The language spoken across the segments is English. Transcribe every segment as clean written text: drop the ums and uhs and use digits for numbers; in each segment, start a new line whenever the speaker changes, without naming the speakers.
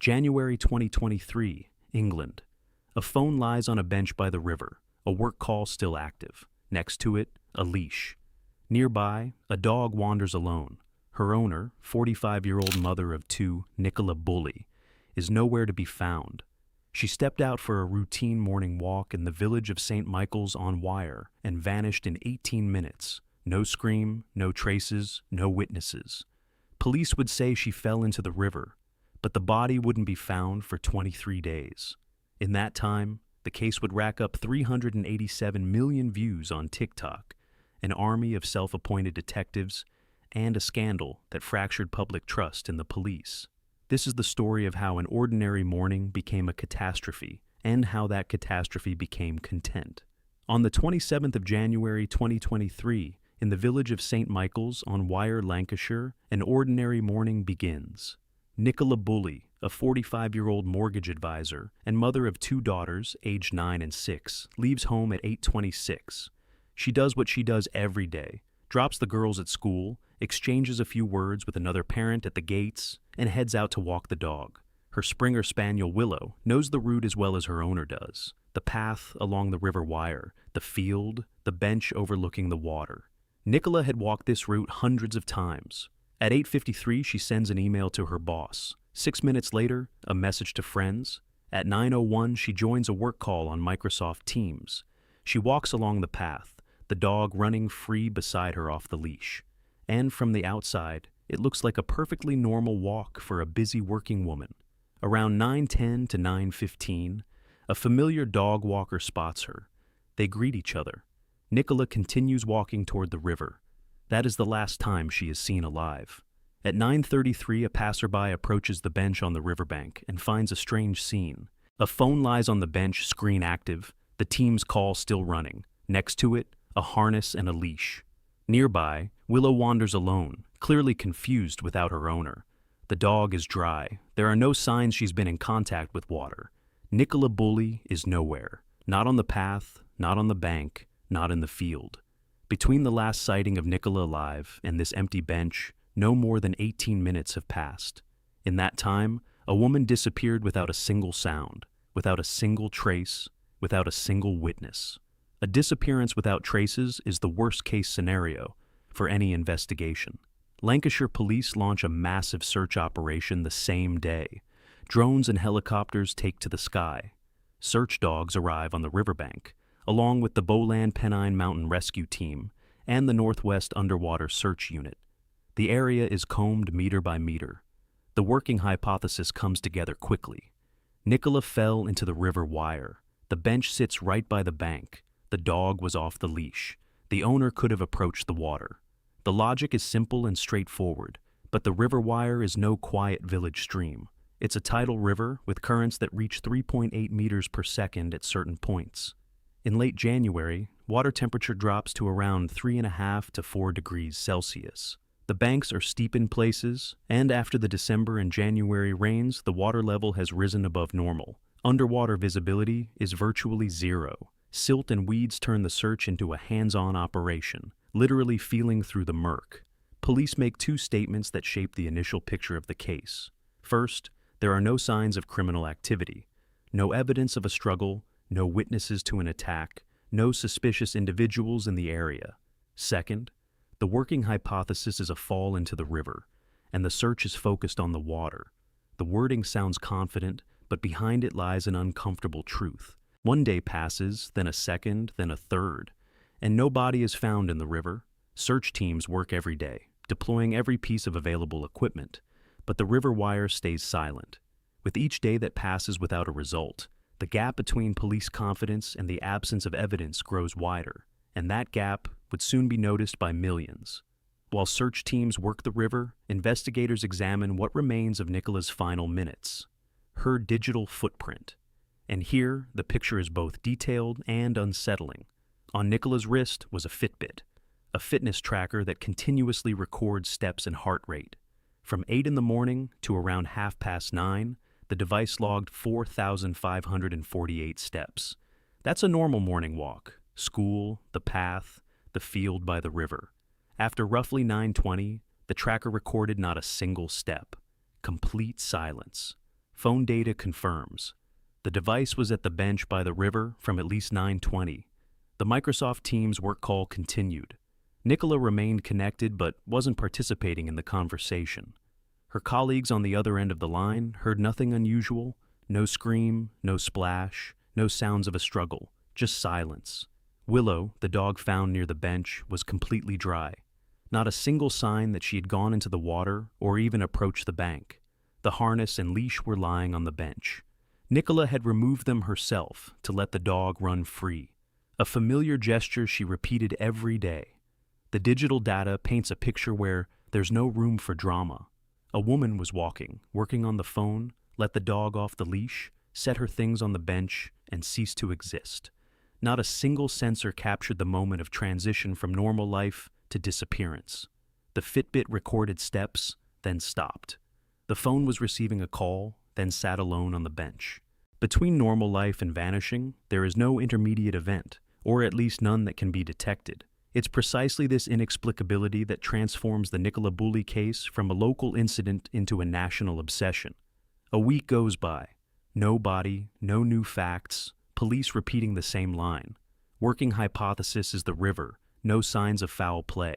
January 2023, England. A phone lies on a bench by the river, a work call still active. Next to it, a leash. Nearby, a dog wanders alone. Her owner, 45-year-old mother of two, Nicola Bully, is nowhere to be found. She stepped out for a routine morning walk in the village of St. Michael's on Wire and vanished in 18 minutes. No scream, no traces, no witnesses. Police would say she fell into the river, but the body wouldn't be found for 23 days. In that time, the case would rack up 387 million views on TikTok, an army of self-appointed detectives, and a scandal that fractured public trust in the police. This is the story of how an ordinary morning became a catastrophe, and how that catastrophe became content. On the 27th of January 2023, in the village of St. Michael's on Wire, Lancashire, an ordinary morning begins. Nicola Bully, a 45-year-old mortgage advisor and mother of two daughters, aged 9 and 6, leaves home at 8:26. She does what she does every day, drops the girls at school, exchanges a few words with another parent at the gates, and heads out to walk the dog. Her Springer Spaniel Willow knows the route as well as her owner does. The path along the river Wire, the field, the bench overlooking the water. Nicola had walked this route hundreds of times. At 8:53, she sends an email to her boss. 6 minutes later, a message to friends. At 9:01, she joins a work call on Microsoft Teams. She walks along the path, the dog running free beside her off the leash. And from the outside, it looks like a perfectly normal walk for a busy working woman. Around 9:10 to 9:15, a familiar dog walker spots her. They greet each other. Nicola continues walking toward the river. That is the last time she is seen alive. At 9:33, a passerby approaches the bench on the riverbank and finds a strange scene. A phone lies on the bench, screen active, the team's call still running. Next to it, a harness and a leash. Nearby, Willow wanders alone, clearly confused without her owner. The dog is dry. There are no signs she's been in contact with water. Nicola Bully is nowhere. Not on the path, not on the bank, not in the field. Between the last sighting of Nicola alive and this empty bench, no more than 18 minutes have passed. In that time, a woman disappeared without a single sound, without a single trace, without a single witness. A disappearance without traces is the worst-case scenario for any investigation. Lancashire police launch a massive search operation the same day. Drones and helicopters take to the sky. Search dogs arrive on the riverbank, along with the Bowland Pennine Mountain Rescue Team and the Northwest Underwater Search Unit. The area is combed meter by meter. The working hypothesis comes together quickly. Nicola fell into the river Wire. The bench sits right by the bank. The dog was off the leash. The owner could have approached the water. The logic is simple and straightforward, but the river Wire is no quiet village stream. It's a tidal river with currents that reach 3.8 meters per second at certain points. In late January, water temperature drops to around 3.5 to 4 degrees Celsius. The banks are steep in places, and after the December and January rains, the water level has risen above normal. Underwater visibility is virtually zero. Silt and weeds turn the search into a hands-on operation, literally feeling through the murk. Police make two statements that shape the initial picture of the case. First, there are no signs of criminal activity, no evidence of a struggle, no witnesses to an attack, no suspicious individuals in the area. Second, the working hypothesis is a fall into the river, and the search is focused on the water. The wording sounds confident, but behind it lies an uncomfortable truth. One day passes, then a second, then a third, and no body is found in the river. Search teams work every day, deploying every piece of available equipment, but the river Wire stays silent. With each day that passes without a result, the gap between police confidence and the absence of evidence grows wider, and that gap would soon be noticed by millions. While search teams work the river, investigators examine what remains of Nicola's final minutes, her digital footprint. And here, the picture is both detailed and unsettling. On Nicola's wrist was a Fitbit, a fitness tracker that continuously records steps and heart rate. From 8 in the morning to around 9:30, the device logged 4,548 steps. That's a normal morning walk. School, the path, the field by the river. After roughly 9:20, the tracker recorded not a single step. Complete silence. Phone data confirms. The device was at the bench by the river from at least 9:20. The Microsoft Teams work call continued. Nicola remained connected but wasn't participating in the conversation. Her colleagues on the other end of the line heard nothing unusual, no scream, no splash, no sounds of a struggle, just silence. Willow, the dog found near the bench, was completely dry. Not a single sign that she had gone into the water or even approached the bank. The harness and leash were lying on the bench. Nicola had removed them herself to let the dog run free, a familiar gesture she repeated every day. The digital data paints a picture where there's no room for drama. A woman was working on the phone, let the dog off the leash, set her things on the bench, and ceased to exist. Not a single sensor captured the moment of transition from normal life to disappearance. The Fitbit recorded steps, then stopped. The phone was receiving a call, then sat alone on the bench. Between normal life and vanishing, there is no intermediate event, or at least none that can be detected. It's precisely this inexplicability that transforms the Nicola Bulley case from a local incident into a national obsession. A week goes by. No body, no new facts, police repeating the same line. Working hypothesis is the river, no signs of foul play.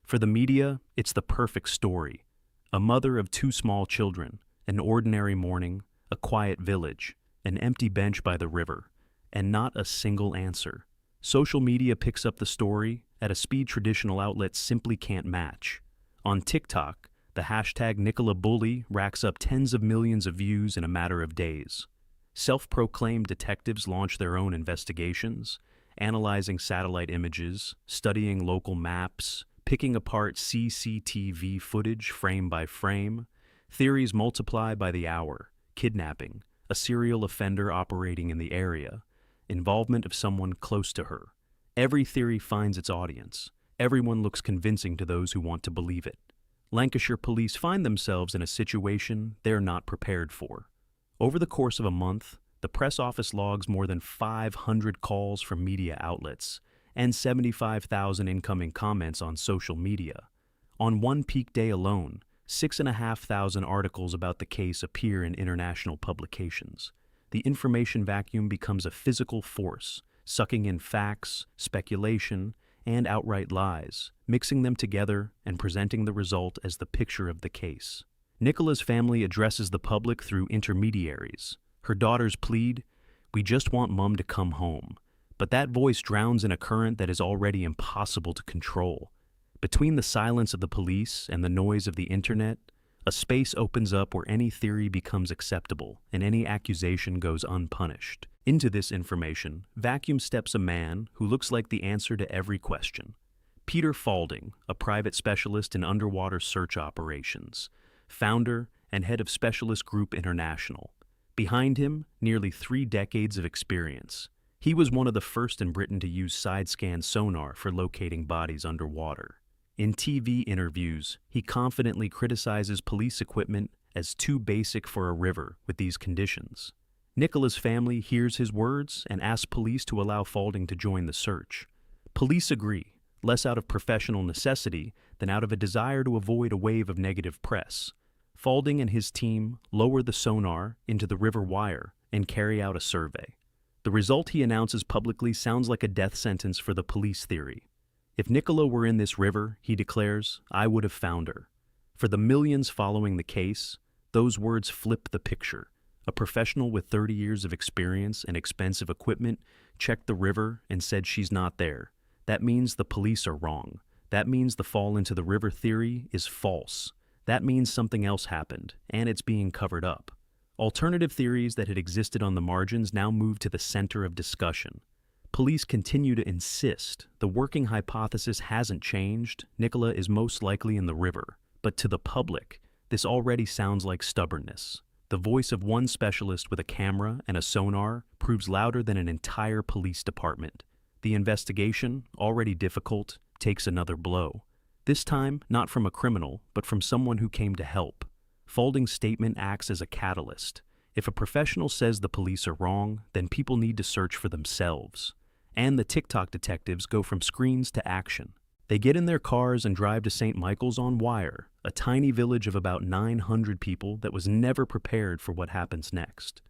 For the media, it's the perfect story. A mother of 2 small children, an ordinary morning, a quiet village, an empty bench by the river, and not a single answer. Social media picks up the story at a speed traditional outlets simply can't match. On TikTok, the hashtag Nicola Bulley racks up tens of millions of views in a matter of days. Self-proclaimed detectives launch their own investigations, analyzing satellite images, studying local maps, picking apart CCTV footage frame by frame. Theories multiply by the hour: kidnapping, a serial offender operating in the area, involvement of someone close to her. Every theory finds its audience. Everyone looks convincing to those who want to believe it. Lancashire police find themselves in a situation they're not prepared for. Over the course of a month, the press office logs more than 500 calls from media outlets and 75,000 incoming comments on social media. On one peak day alone, 6,500 articles about the case appear in international publications. The information vacuum becomes a physical force, sucking in facts, speculation, and outright lies, mixing them together and presenting the result as the picture of the case. Nicola's family addresses the public through intermediaries. Her daughters plead, "We just want Mum to come home." But that voice drowns in a current that is already impossible to control. Between the silence of the police and the noise of the internet, a space opens up where any theory becomes acceptable and any accusation goes unpunished. Into this information, vacuum steps a man who looks like the answer to every question. Peter Faulding, a private specialist in underwater search operations, founder and head of Specialist Group International. Behind him, nearly 3 decades of experience. He was one of the first in Britain to use side-scan sonar for locating bodies underwater. In TV interviews, he confidently criticizes police equipment as too basic for a river with these conditions. Nicola's family hears his words and asks police to allow Faulding to join the search. Police agree, less out of professional necessity than out of a desire to avoid a wave of negative press. Faulding and his team lower the sonar into the river wire and carry out a survey. The result he announces publicly sounds like a death sentence for the police theory. If Nicola were in this river, he declares, I would have found her. For the millions following the case, those words flip the picture. A professional with 30 years of experience and expensive equipment checked the river and said she's not there. That means the police are wrong. That means the fall into the river theory is false. That means something else happened, and it's being covered up. Alternative theories that had existed on the margins now move to the center of discussion. Police continue to insist the working hypothesis hasn't changed. Nicola is most likely in the river. But to the public, this already sounds like stubbornness. The voice of one specialist with a camera and a sonar proves louder than an entire police department. The investigation, already difficult, takes another blow. This time, not from a criminal, but from someone who came to help. Faulding's statement acts as a catalyst. If a professional says the police are wrong, then people need to search for themselves. And the TikTok detectives go from screens to action. They get in their cars and drive to St. Michael's on Wire, a tiny village of about 900 people that was never prepared for what happens next.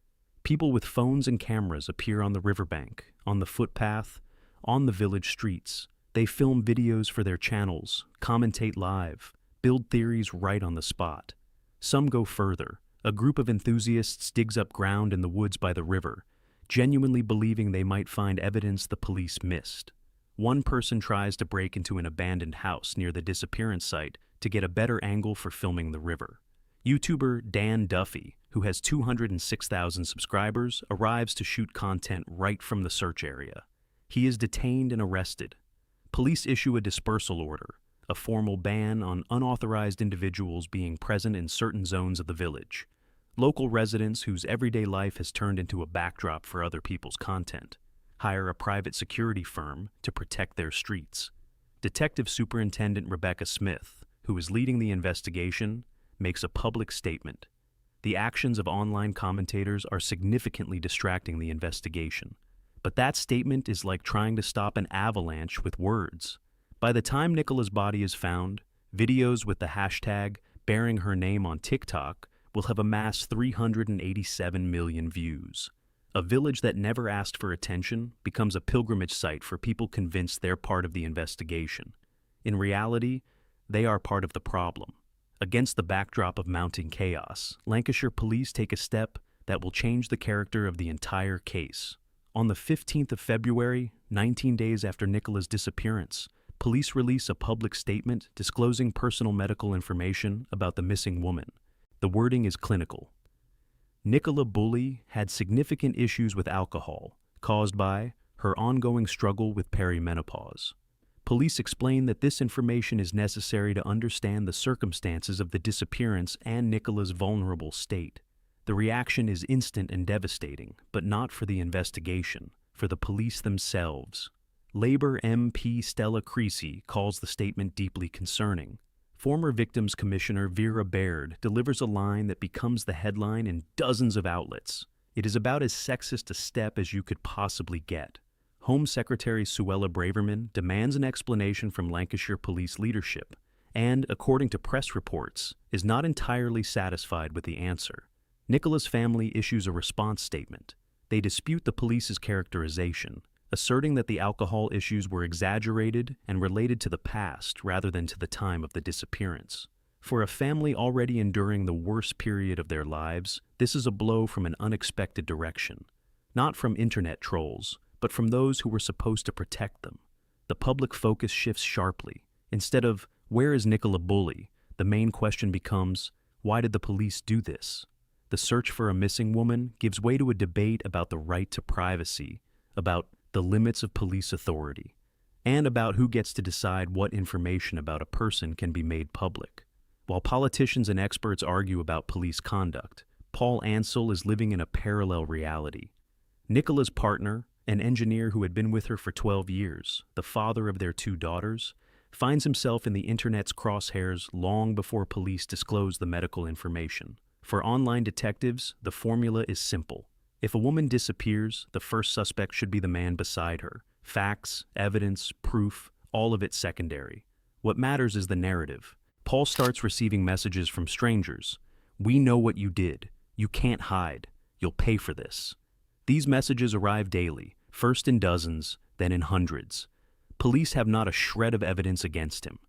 People with phones and cameras appear on the riverbank, on the footpath, on the village streets. They film videos for their channels, commentate live, build theories right on the spot. Some go further. A group of enthusiasts digs up ground in the woods by the river, genuinely believing they might find evidence the police missed. One person tries to break into an abandoned house near the disappearance site to get a better angle for filming the river. YouTuber Dan Duffy, who has 206,000 subscribers, arrives to shoot content right from the search area. He is detained and arrested. Police issue a dispersal order, a formal ban on unauthorized individuals being present in certain zones of the village. Local residents whose everyday life has turned into a backdrop for other people's content hire a private security firm to protect their streets. Detective Superintendent Rebecca Smith, who is leading the investigation, makes a public statement. The actions of online commentators are significantly distracting the investigation. But that statement is like trying to stop an avalanche with words. By the time Nicola's body is found, videos with the hashtag bearing her name on TikTok will have amassed 387 million views. A village that never asked for attention becomes a pilgrimage site for people convinced they're part of the investigation. In reality, they are part of the problem. Against the backdrop of mounting chaos, Lancashire police take a step that will change the character of the entire case. On the 15th of February, 19 days after Nicola's disappearance, police release a public statement disclosing personal medical information about the missing woman. The wording is clinical. Nicola Bulley had significant issues with alcohol, caused by her ongoing struggle with perimenopause. Police explain that this information is necessary to understand the circumstances of the disappearance and Nicola's vulnerable state. The reaction is instant and devastating, but not for the investigation, for the police themselves. Labour MP Stella Creasy calls the statement deeply concerning. Former Victims Commissioner Vera Baird delivers a line that becomes the headline in dozens of outlets. It is about as sexist a step as you could possibly get. Home Secretary Suella Braverman demands an explanation from Lancashire police leadership, and, according to press reports, is not entirely satisfied with the answer. Nicola's family issues a response statement. They dispute the police's characterization, asserting that the alcohol issues were exaggerated and related to the past rather than to the time of the disappearance. For a family already enduring the worst period of their lives, this is a blow from an unexpected direction. Not from internet trolls, but from those who were supposed to protect them. The public focus shifts sharply. Instead of, "Where is Nicola Bulley?" the main question becomes, "Why did the police do this?" The search for a missing woman gives way to a debate about the right to privacy, about the limits of police authority, and about who gets to decide what information about a person can be made public. While politicians and experts argue about police conduct, Paul Ansell is living in a parallel reality. Nicola's partner, an engineer who had been with her for 12 years, the father of their 2 daughters, finds himself in the internet's crosshairs long before police disclose the medical information. For online detectives, the formula is simple. If a woman disappears, the first suspect should be the man beside her. Facts, evidence, proof, all of it secondary. What matters is the narrative. Paul starts receiving messages from strangers. "We know what you did. You can't hide. You'll pay for this." These messages arrive daily, first in dozens, then in hundreds. Police have not a shred of evidence against him.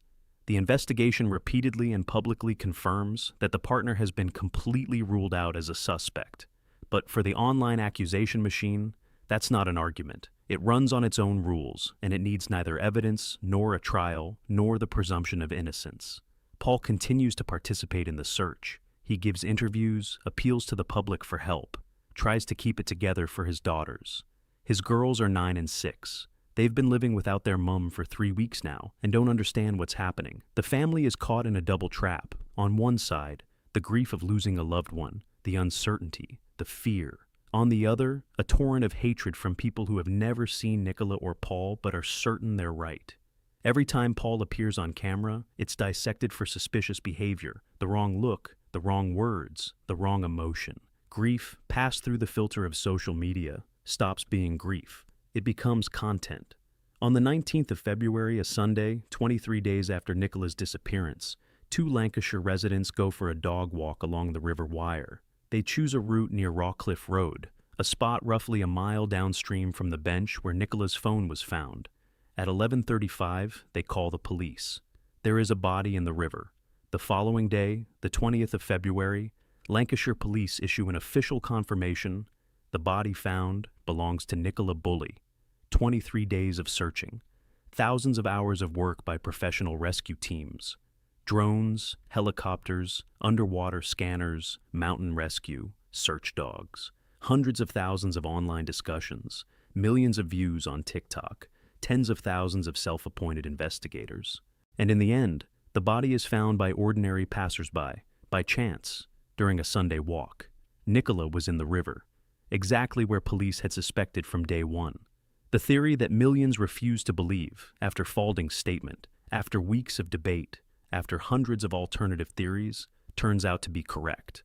The investigation repeatedly and publicly confirms that the partner has been completely ruled out as a suspect. But for the online accusation machine, that's not an argument. It runs on its own rules, and it needs neither evidence, nor a trial, nor the presumption of innocence. Paul continues to participate in the search. He gives interviews, appeals to the public for help, tries to keep it together for his daughters. His girls are 9 and 6. They've been living without their mum for 3 weeks now and don't understand what's happening. The family is caught in a double trap. On one side, the grief of losing a loved one, the uncertainty, the fear. On the other, a torrent of hatred from people who have never seen Nicola or Paul but are certain they're right. Every time Paul appears on camera, it's dissected for suspicious behavior, the wrong look, the wrong words, the wrong emotion. Grief, passed through the filter of social media, stops being grief. It becomes content. On the 19th of February, a Sunday, 23 days after Nicola's disappearance, two Lancashire residents go for a dog walk along the River Wyre. They choose a route near Rawcliffe Road, a spot roughly a mile downstream from the bench where Nicola's phone was found. At 11:35, they call the police. There is a body in the river. The following day, the 20th of February, Lancashire police issue an official confirmation. The body found belongs to Nicola Bulley. 23 days of searching. Thousands of hours of work by professional rescue teams. Drones, helicopters, underwater scanners, mountain rescue, search dogs. Hundreds of thousands of online discussions. Millions of views on TikTok. Tens of thousands of self-appointed investigators. And in the end, the body is found by ordinary passersby, by chance, during a Sunday walk. Nicola was in the river, exactly where police had suspected from day one. The theory that millions refused to believe, after Faulding's statement, after weeks of debate, after hundreds of alternative theories, turns out to be correct.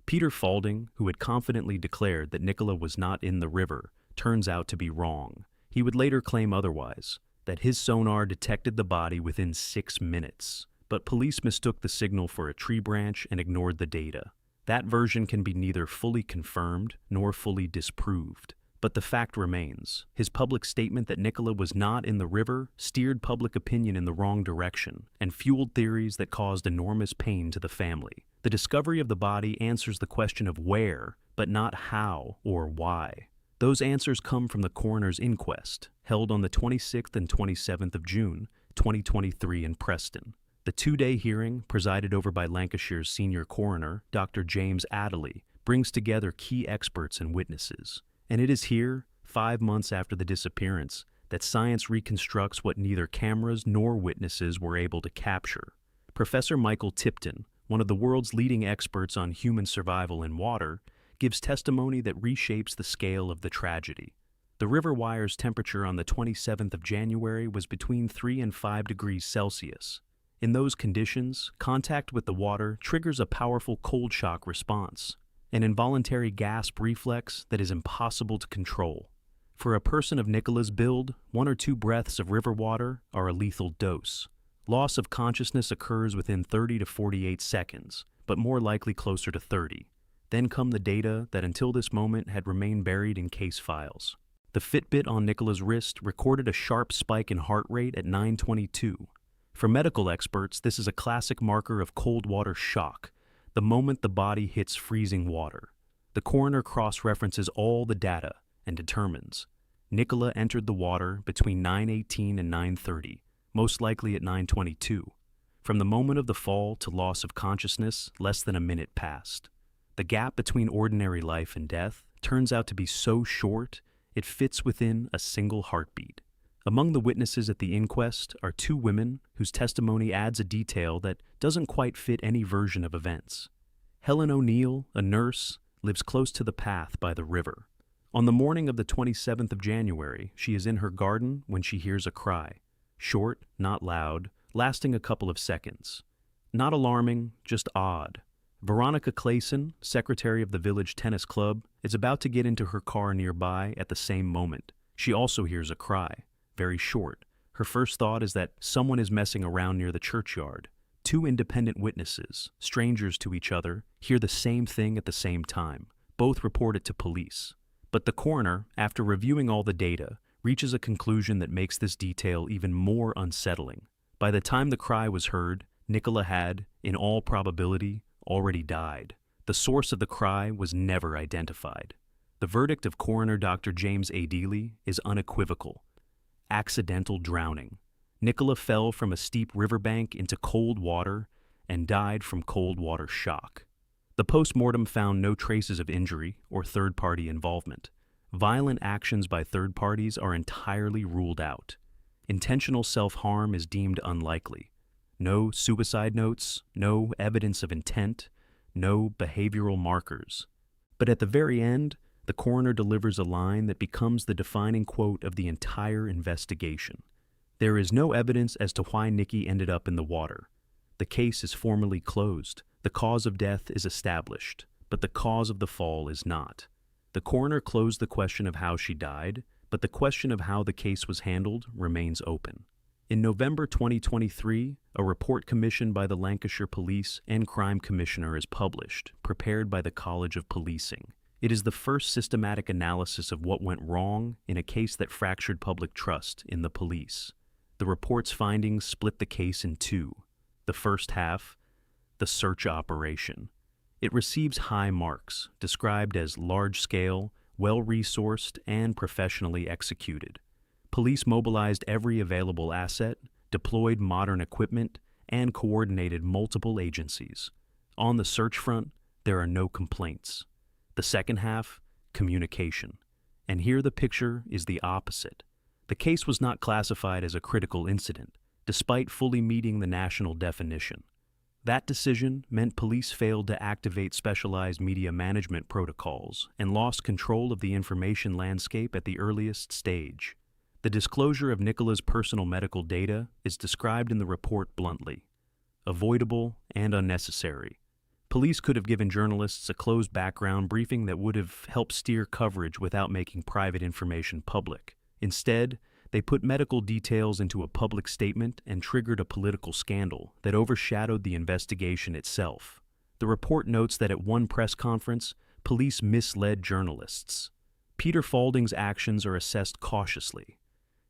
Peter Faulding, who had confidently declared that Nicola was not in the river, turns out to be wrong. He would later claim otherwise, that his sonar detected the body within 6 minutes, but police mistook the signal for a tree branch and ignored the data. That version can be neither fully confirmed nor fully disproved. But the fact remains, his public statement that Nicola was not in the river steered public opinion in the wrong direction and fueled theories that caused enormous pain to the family. The discovery of the body answers the question of where, but not how or why. Those answers come from the coroner's inquest, held on the 26th and 27th of June, 2023 in Preston. The two-day hearing, presided over by Lancashire's senior coroner, Dr. James Adderley, brings together key experts and witnesses. And it is here, 5 months after the disappearance, that science reconstructs what neither cameras nor witnesses were able to capture. Professor Michael Tipton, one of the world's leading experts on human survival in water, gives testimony that reshapes the scale of the tragedy. The River Wyre's temperature on the 27th of January was between 3 and 5 degrees Celsius. In those conditions, contact with the water triggers a powerful cold shock response, an involuntary gasp reflex that is impossible to control. For a person of Nicola's build, 1 or 2 breaths of river water are a lethal dose. Loss of consciousness occurs within 30 to 48 seconds, but more likely closer to 30. Then come the data that until this moment had remained buried in case files. The Fitbit on Nicola's wrist recorded a sharp spike in heart rate at 9:22. For medical experts, this is a classic marker of cold water shock, the moment the body hits freezing water. The coroner cross-references all the data and determines Nicola entered the water between 9:18 and 9:30, most likely at 9:22. From the moment of the fall to loss of consciousness, less than a minute passed. The gap between ordinary life and death turns out to be so short, it fits within a single heartbeat. Among the witnesses at the inquest are 2 women whose testimony adds a detail that doesn't quite fit any version of events. Helen O'Neill, a nurse, lives close to the path by the river. On the morning of the 27th of January, she is in her garden when she hears a cry. Short, not loud, lasting a couple of seconds. Not alarming, just odd. Veronica Clayson, secretary of the village tennis club, is about to get into her car nearby at the same moment. She also hears a cry. Very short. Her first thought is that someone is messing around near the churchyard. 2 independent witnesses, strangers to each other, hear the same thing at the same time. Both report it to police. But the coroner, after reviewing all the data, reaches a conclusion that makes this detail even more unsettling. By the time the cry was heard, Nicola had, in all probability, already died. The source of the cry was never identified. The verdict of coroner Dr. James Adderley is unequivocal. Accidental drowning. Nicola fell from a steep riverbank into cold water and died from cold water shock. The post-mortem found no traces of injury or third-party involvement. Violent actions by third parties are entirely ruled out. Intentional self-harm is deemed unlikely. No suicide notes, no evidence of intent, no behavioral markers. But at the very end, the coroner delivers a line that becomes the defining quote of the entire investigation. There is no evidence as to why Nikki ended up in the water. The case is formally closed. The cause of death is established, but the cause of the fall is not. The coroner closed the question of how she died, but the question of how the case was handled remains open. In November 2023, a report commissioned by the Lancashire Police and Crime Commissioner is published, prepared by the College of Policing. It is the first systematic analysis of what went wrong in a case that fractured public trust in the police. The report's findings split the case in two. The first half, the search operation. It receives high marks, described as large-scale, well-resourced, and professionally executed. Police mobilized every available asset, deployed modern equipment, and coordinated multiple agencies. On the search front, there are no complaints. The second half, communication. And here the picture is the opposite. The case was not classified as a critical incident, despite fully meeting the national definition. That decision meant police failed to activate specialized media management protocols and lost control of the information landscape at the earliest stage. The disclosure of Nicola's personal medical data is described in the report bluntly: avoidable and unnecessary. Police could have given journalists a closed background briefing that would have helped steer coverage without making private information public. Instead, they put medical details into a public statement and triggered a political scandal that overshadowed the investigation itself. The report notes that at one press conference, police misled journalists. Peter Falding's actions are assessed cautiously.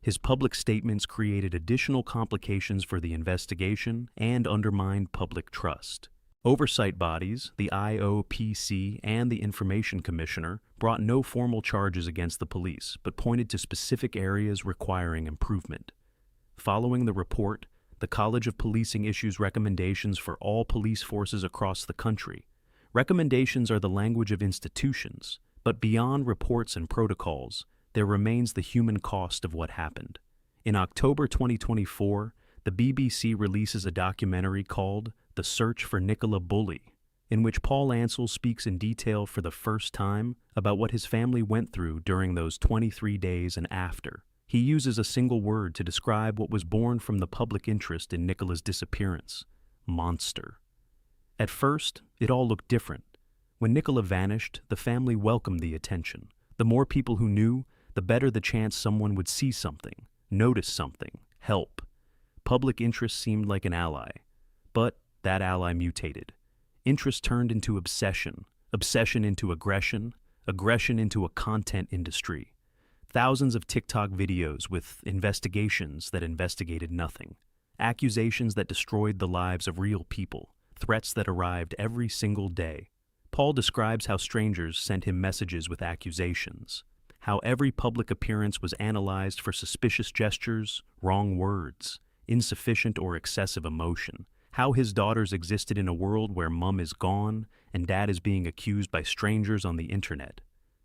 His public statements created additional complications for the investigation and undermined public trust. Oversight bodies, the IOPC and the Information Commissioner, brought no formal charges against the police, but pointed to specific areas requiring improvement. Following the report, the College of Policing issues recommendations for all police forces across the country. Recommendations are the language of institutions, but beyond reports and protocols, there remains the human cost of what happened. In October 2024, the BBC releases a documentary called The Search for Nicola Bulley, in which Paul Ansell speaks in detail for the first time about what his family went through during those 23 days and after. He uses a single word to describe what was born from the public interest in Nicola's disappearance: monster. At first, it all looked different. When Nicola vanished, the family welcomed the attention. The more people who knew, the better the chance someone would see something, notice something, help. Public interest seemed like an ally. But that ally mutated. Interest turned into obsession, obsession into aggression, aggression into a content industry. Thousands of TikTok videos with investigations that investigated nothing. Accusations that destroyed the lives of real people. Threats that arrived every single day. Paul describes how strangers sent him messages with accusations. How every public appearance was analyzed for suspicious gestures, wrong words, insufficient or excessive emotion. How his daughters existed in a world where mom is gone and dad is being accused by strangers on the internet.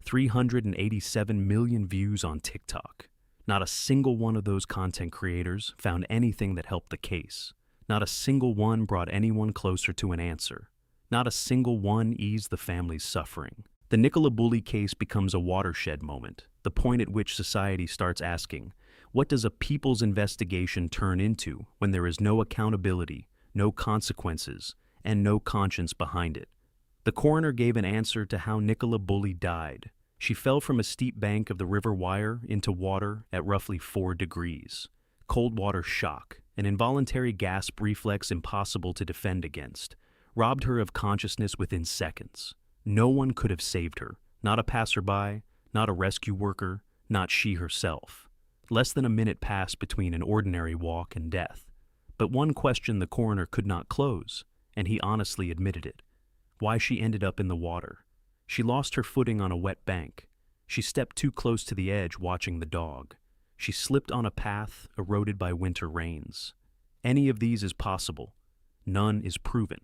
387 million views on TikTok. Not a single one of those content creators found anything that helped the case. Not a single one brought anyone closer to an answer. Not a single one eased the family's suffering. The Nicola Bulley case becomes a watershed moment, the point at which society starts asking, what does a people's investigation turn into when there is no accountability, no consequences, and no conscience behind it? The coroner gave an answer to how Nicola Bulley died. She fell from a steep bank of the River Wyre into water at roughly 4 degrees. Cold water shock, an involuntary gasp reflex impossible to defend against, robbed her of consciousness within seconds. No one could have saved her, not a passerby, not a rescue worker, not she herself. Less than a minute passed between an ordinary walk and death. But one question the coroner could not close, and he honestly admitted it: why she ended up in the water. She lost her footing on a wet bank. She stepped too close to the edge watching the dog. She slipped on a path eroded by winter rains. Any of these is possible. None is proven.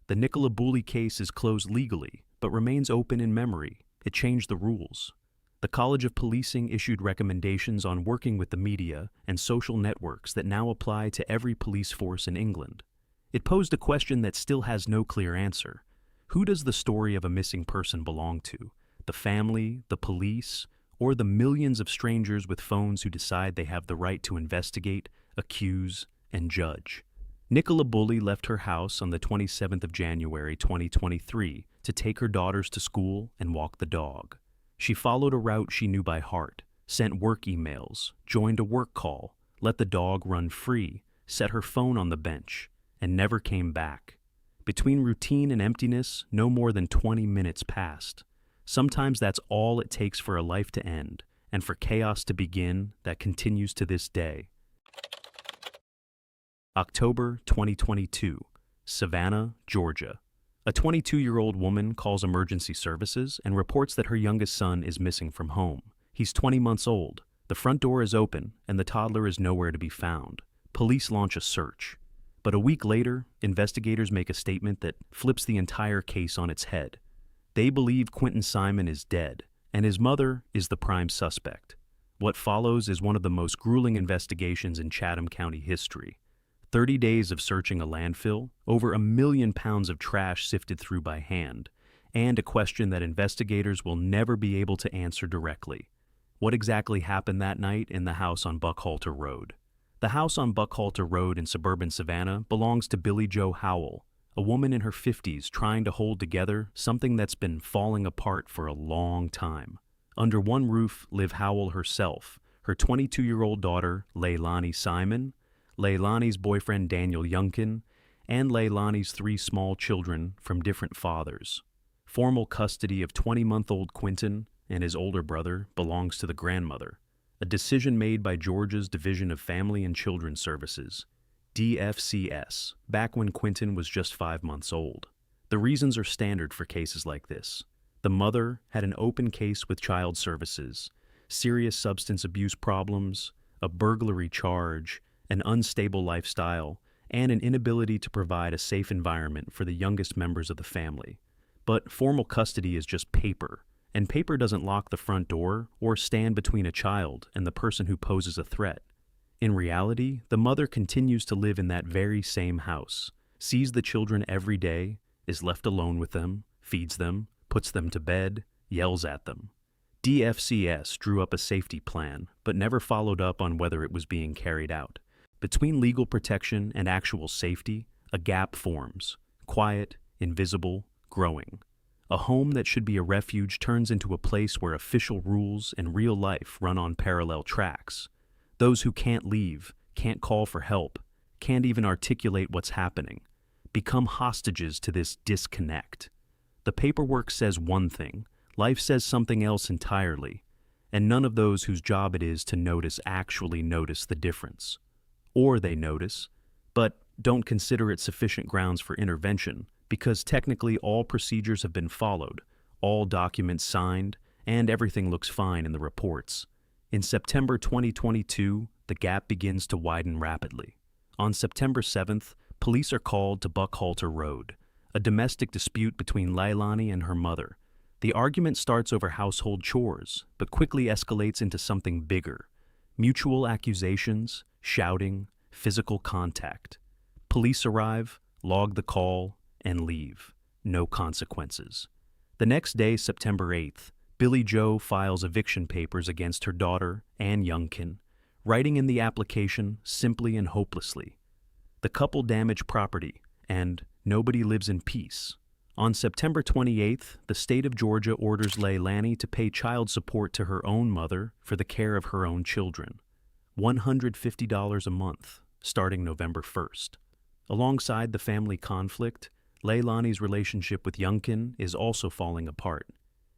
The Nicola Bulley case is closed legally, but remains open in memory. It changed the rules. The College of Policing issued recommendations on working with the media and social networks that now apply to every police force in England. It posed a question that still has no clear answer. Who does the story of a missing person belong to? The family, the police, or the millions of strangers with phones who decide they have the right to investigate, accuse, and judge? Nicola Bulley left her house on the 27th of January 2023 to take her daughters to school and walk the dog. She followed a route she knew by heart, sent work emails, joined a work call, let the dog run free, set her phone on the bench, and never came back. Between routine and emptiness, no more than 20 minutes passed. Sometimes that's all it takes for a life to end, and for chaos to begin that continues to this day. October 2022, Savannah, Georgia. A 22-year-old woman calls emergency services and reports that her youngest son is missing from home. He's 20 months old. The front door is open, and the toddler is nowhere to be found. Police launch a search. But a week later, investigators make a statement that flips the entire case on its head. They believe Quentin Simon is dead, and his mother is the prime suspect. What follows is one of the most grueling investigations in Chatham County history. 30 days of searching a landfill, over 1 million pounds of trash sifted through by hand, and a question that investigators will never be able to answer directly. What exactly happened that night in the house on Buckhalter Road? The house on Buckhalter Road in suburban Savannah belongs to Billie Jo Howell, a woman in her 50s trying to hold together something that's been falling apart for a long time. Under one roof live Howell herself, her 22-year-old daughter, Leilani Simon, Leilani's boyfriend Daniel Youngkin, and Leilani's 3 small children from different fathers. Formal custody of 20-month-old Quentin and his older brother belongs to the grandmother, a decision made by Georgia's Division of Family and Children's Services, DFCS, back when Quentin was just 5 months old. The reasons are standard for cases like this. The mother had an open case with child services, serious substance abuse problems, a burglary charge, an unstable lifestyle, and an inability to provide a safe environment for the youngest members of the family. But formal custody is just paper, and paper doesn't lock the front door or stand between a child and the person who poses a threat. In reality, the mother continues to live in that very same house, sees the children every day, is left alone with them, feeds them, puts them to bed, yells at them. DFCS drew up a safety plan, but never followed up on whether it was being carried out. Between legal protection and actual safety, a gap forms, quiet, invisible, growing. A home that should be a refuge turns into a place where official rules and real life run on parallel tracks. Those who can't leave, can't call for help, can't even articulate what's happening, become hostages to this disconnect. The paperwork says one thing, life says something else entirely, and none of those whose job it is to notice actually notice the difference. Or they notice, but don't consider it sufficient grounds for intervention because technically all procedures have been followed, all documents signed, and everything looks fine in the reports. In September 2022, the gap begins to widen rapidly. On September 7th, police are called to Buckhalter Road, a domestic dispute between Leilani and her mother. The argument starts over household chores, but quickly escalates into something bigger. Mutual accusations, shouting, physical contact. Police arrive, log the call, and leave. No consequences. The next day, September 8th, Billie Jo files eviction papers against her daughter, Ann Youngkin, writing in the application simply and hopelessly. The couple damage property, and nobody lives in peace. On September 28th, the state of Georgia orders Leilani to pay child support to her own mother for the care of her own children. $150 a month, starting November 1st. Alongside the family conflict, Leilani's relationship with Youngkin is also falling apart.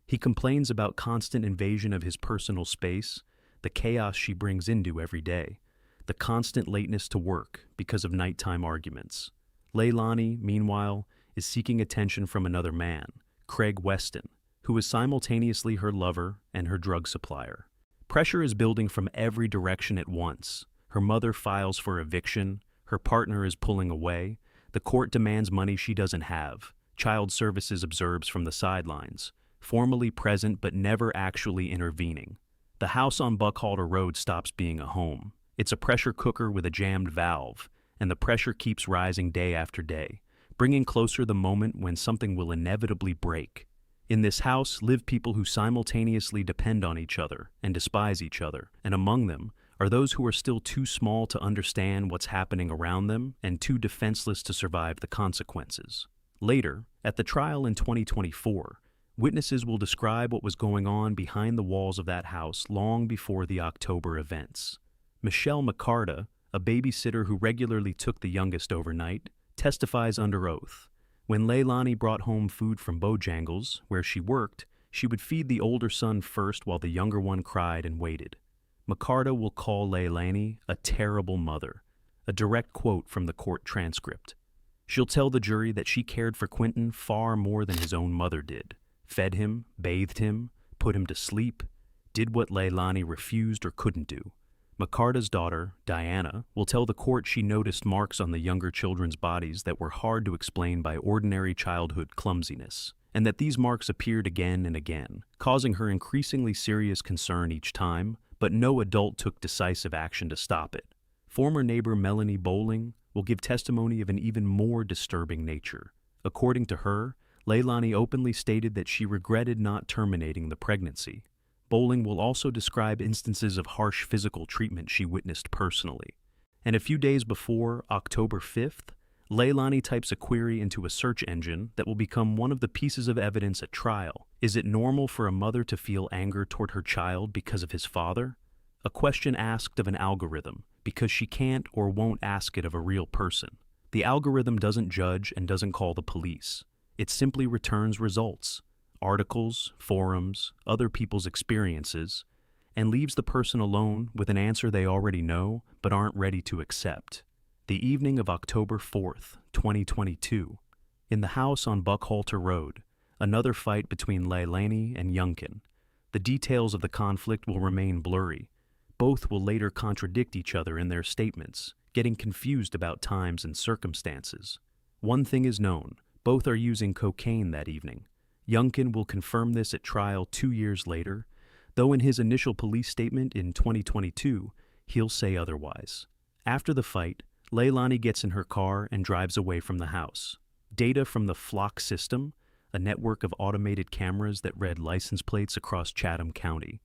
He complains about constant invasion of his personal space, the chaos she brings into every day, the constant lateness to work because of nighttime arguments. Leilani, meanwhile, is seeking attention from another man, Craig Weston, who is simultaneously her lover and her drug supplier. Pressure is building from every direction at once. Her mother files for eviction, her partner is pulling away, the court demands money she doesn't have, child services observes from the sidelines, formally present but never actually intervening. The house on Buckhalter Road stops being a home. It's a pressure cooker with a jammed valve, and the pressure keeps rising day after day, bringing closer the moment when something will inevitably break. In this house live people who simultaneously depend on each other and despise each other, and among them are those who are still too small to understand what's happening around them and too defenseless to survive the consequences. Later, at the trial in 2024, Witnesses will describe what was going on behind the walls of that house long before the October events. Michelle McCarta, a babysitter who regularly took the youngest overnight, testifies under oath. When Leilani brought home food from Bojangles, where she worked, she would feed the older son first while the younger one cried and waited. McCarta will call Leilani a terrible mother, a direct quote from the court transcript. She'll tell the jury that she cared for Quentin far more than his own mother did, fed him, bathed him, put him to sleep, did what Leilani refused or couldn't do. McCarta's daughter, Diana, will tell the court she noticed marks on the younger children's bodies that were hard to explain by ordinary childhood clumsiness, and that these marks appeared again and again, causing her increasingly serious concern each time, but no adult took decisive action to stop it. Former neighbor Melanie Bowling will give testimony of an even more disturbing nature. According to her, Leilani openly stated that she regretted not terminating the pregnancy. Bowling will also describe instances of harsh physical treatment she witnessed personally. And a few days before October 5th, Leilani types a query into a search engine that will become one of the pieces of evidence at trial. Is it normal for a mother to feel anger toward her child because of his father? A question asked of an algorithm, because she can't or won't ask it of a real person. The algorithm doesn't judge and doesn't call the police. It simply returns results, articles, forums, other people's experiences, and leaves the person alone with an answer they already know but aren't ready to accept. The evening of October 4th, 2022, in the house on Buckhalter Road, another fight between Leilani and Youngkin. The details of the conflict will remain blurry. Both will later contradict each other in their statements, getting confused about times and circumstances. One thing is known, both are using cocaine that evening. Youngkin will confirm this at trial 2 years later, though in his initial police statement in 2022, he'll say otherwise. After the fight, Leilani gets in her car and drives away from the house. Data from the Flock system, a network of automated cameras that read license plates across Chatham County,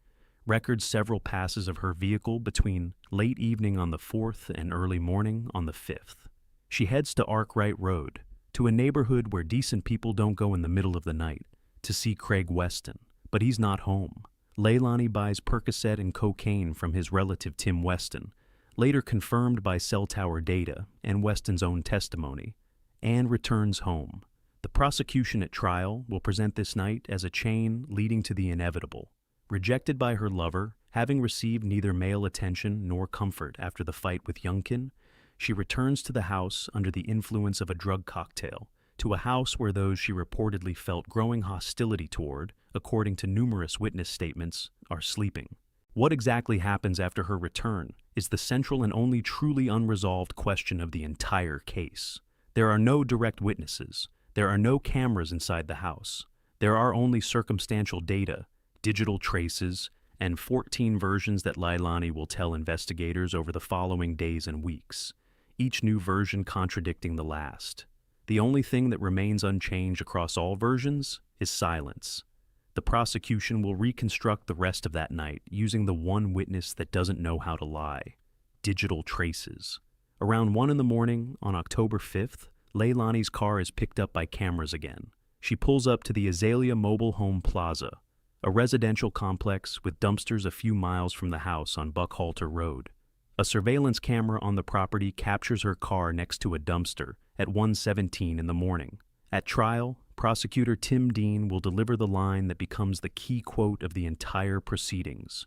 records several passes of her vehicle between late evening on the 4th and early morning on the 5th. She heads to Arkwright Road, to a neighborhood where decent people don't go in the middle of the night, to see Craig Weston, but he's not home. Leilani buys Percocet and cocaine from his relative Tim Weston, later confirmed by cell tower data and Weston's own testimony, and returns home. The prosecution at trial will present this night as a chain leading to the inevitable. Rejected by her lover, having received neither male attention nor comfort after the fight with Youngkin, she returns to the house under the influence of a drug cocktail, to a house where those she reportedly felt growing hostility toward, according to numerous witness statements, are sleeping. What exactly happens after her return is the central and only truly unresolved question of the entire case. There are no direct witnesses. There are no cameras inside the house. There are only circumstantial data, digital traces, and 14 versions that Leilani will tell investigators over the following days and weeks, each new version contradicting the last. The only thing that remains unchanged across all versions is silence. The prosecution will reconstruct the rest of that night using the one witness that doesn't know how to lie: digital traces. Around 1 in the morning on October 5th, Leilani's car is picked up by cameras again. She pulls up to the Azalea Mobile Home Plaza, a residential complex with dumpsters a few miles from the house on Buckhalter Road. A surveillance camera on the property captures her car next to a dumpster at 1:17 in the morning. At trial, prosecutor Tim Dean will deliver the line that becomes the key quote of the entire proceedings.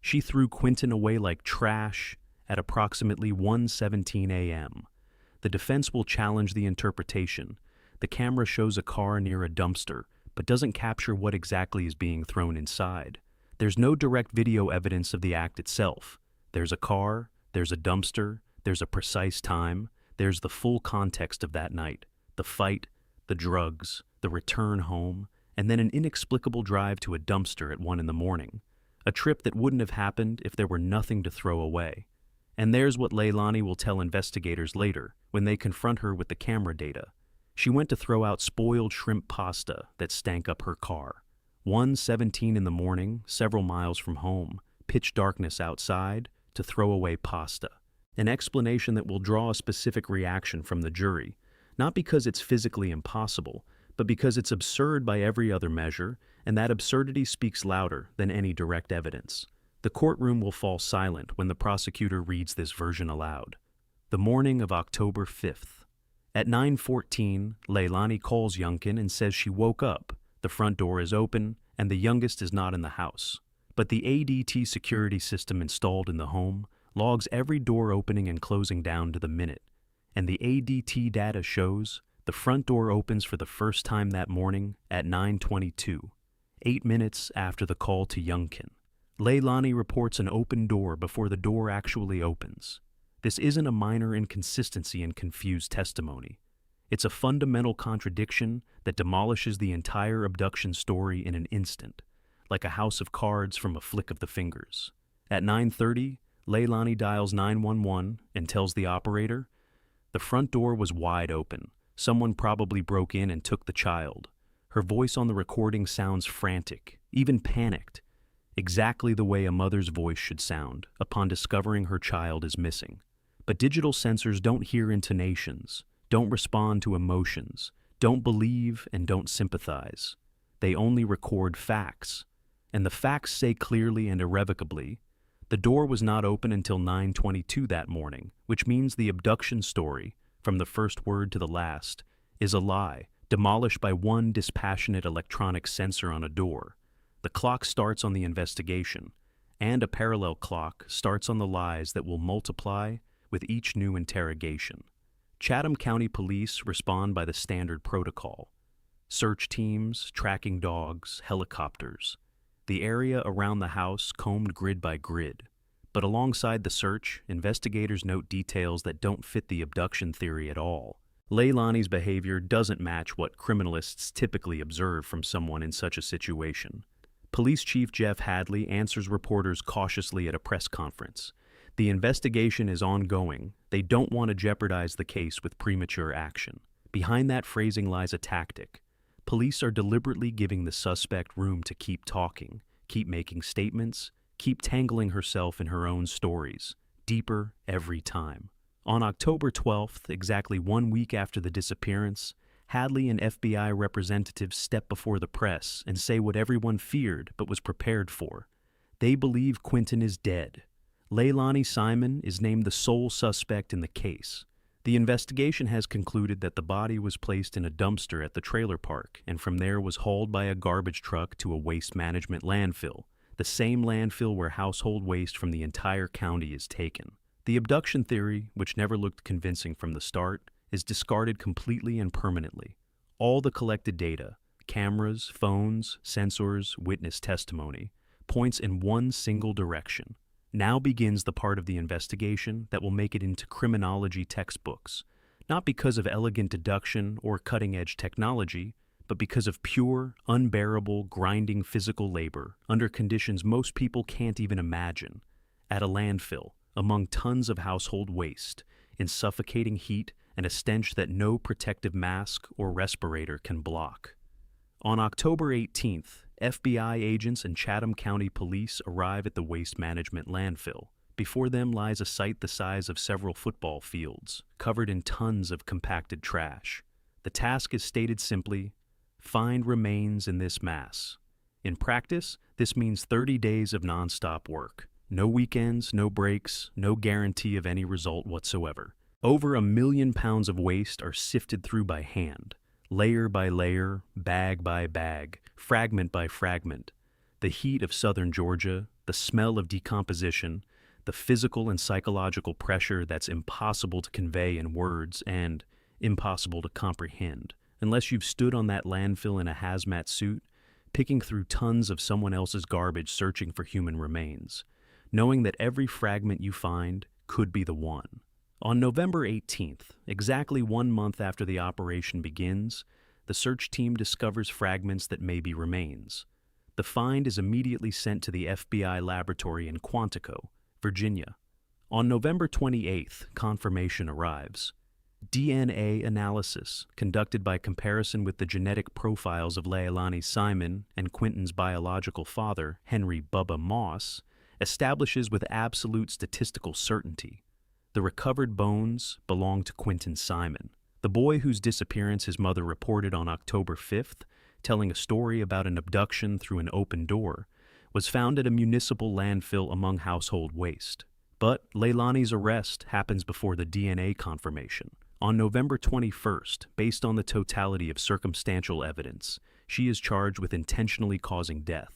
She threw Quentin away like trash at approximately 1:17 a.m. The defense will challenge the interpretation. The camera shows a car near a dumpster, but doesn't capture what exactly is being thrown inside. There's no direct video evidence of the act itself. There's a car, there's a dumpster, there's a precise time, there's the full context of that night: the fight, the drugs, the return home, and then an inexplicable drive to a dumpster at 1 in the morning. A trip that wouldn't have happened if there were nothing to throw away. And there's what Leilani will tell investigators later when they confront her with the camera data. She went to throw out spoiled shrimp pasta that stank up her car. 1:17 in the morning, several miles from home, pitch darkness outside, to throw away pasta. An explanation that will draw a specific reaction from the jury, not because it's physically impossible, but because it's absurd by every other measure, and that absurdity speaks louder than any direct evidence. The courtroom will fall silent when the prosecutor reads this version aloud. The morning of October 5th. At 9:14, Leilani calls Youngkin and says she woke up, the front door is open, and the youngest is not in the house. But the ADT security system installed in the home logs every door opening and closing down to the minute, and the ADT data shows the front door opens for the first time that morning at 9:22, 8 minutes after the call to Youngkin. Leilani reports an open door before the door actually opens. This isn't a minor inconsistency and confused testimony. It's a fundamental contradiction that demolishes the entire abduction story in an instant, like a house of cards from a flick of the fingers. At 9:30, Leilani dials 911 and tells the operator, "The front door was wide open. Someone probably broke in and took the child." Her voice on the recording sounds frantic, even panicked, exactly the way a mother's voice should sound upon discovering her child is missing. But digital sensors don't hear intonations, don't respond to emotions, don't believe and don't sympathize. They only record facts. And the facts say clearly and irrevocably, the door was not open until 9:22 that morning, which means the abduction story, from the first word to the last, is a lie, demolished by one dispassionate electronic sensor on a door. The clock starts on the investigation, and a parallel clock starts on the lies that will multiply with each new interrogation. Chatham County Police respond by the standard protocol: search teams, tracking dogs, helicopters. The area around the house combed grid by grid. But alongside the search, investigators note details that don't fit the abduction theory at all. Leilani's behavior doesn't match what criminalists typically observe from someone in such a situation. Police Chief Jeff Hadley answers reporters cautiously at a press conference. The investigation is ongoing. They don't want to jeopardize the case with premature action. Behind that phrasing lies a tactic. Police are deliberately giving the suspect room to keep talking, keep making statements, keep tangling herself in her own stories, deeper every time. On October 12th, exactly 1 week after the disappearance, Hadley and FBI representatives step before the press and say what everyone feared but was prepared for. They believe Quinton is dead. Leilani Simon is named the sole suspect in the case. The investigation has concluded that the body was placed in a dumpster at the trailer park and from there was hauled by a garbage truck to a waste management landfill, the same landfill where household waste from the entire county is taken. The abduction theory, which never looked convincing from the start, is discarded completely and permanently. All the collected data, cameras, phones, sensors, witness testimony, points in one single direction. Now begins the part of the investigation that will make it into criminology textbooks, not because of elegant deduction or cutting-edge technology, but because of pure, unbearable, grinding physical labor under conditions most people can't even imagine, at a landfill, among tons of household waste, in suffocating heat and a stench that no protective mask or respirator can block. On October 18th, FBI agents and Chatham County Police arrive at the waste management landfill. Before them lies a site the size of several football fields, covered in tons of compacted trash. The task is stated simply: find remains in this mass. In practice, this means 30 days of nonstop work. No weekends, no breaks, no guarantee of any result whatsoever. Over 1 million pounds of waste are sifted through by hand, layer by layer, bag by bag, fragment by fragment. The heat of southern Georgia, the smell of decomposition, the physical and psychological pressure that's impossible to convey in words and impossible to comprehend, unless you've stood on that landfill in a hazmat suit, picking through tons of someone else's garbage searching for human remains, knowing that every fragment you find could be the one. On November 18th, exactly 1 month after the operation begins, the search team discovers fragments that may be remains. The find is immediately sent to the FBI laboratory in Quantico, Virginia. On November 28th, confirmation arrives. DNA analysis, conducted by comparison with the genetic profiles of Leilani Simon and Quinton's biological father, Henry Bubba Moss, establishes with absolute statistical certainty the recovered bones belong to Quinton Simon. The The boy whose disappearance his mother reported on October 5th, telling a story about an abduction through an open door, was found at a municipal landfill among household waste. But Leilani's arrest happens before the DNA confirmation. On November 21st, based on the totality of circumstantial evidence, she is charged with intentionally causing death.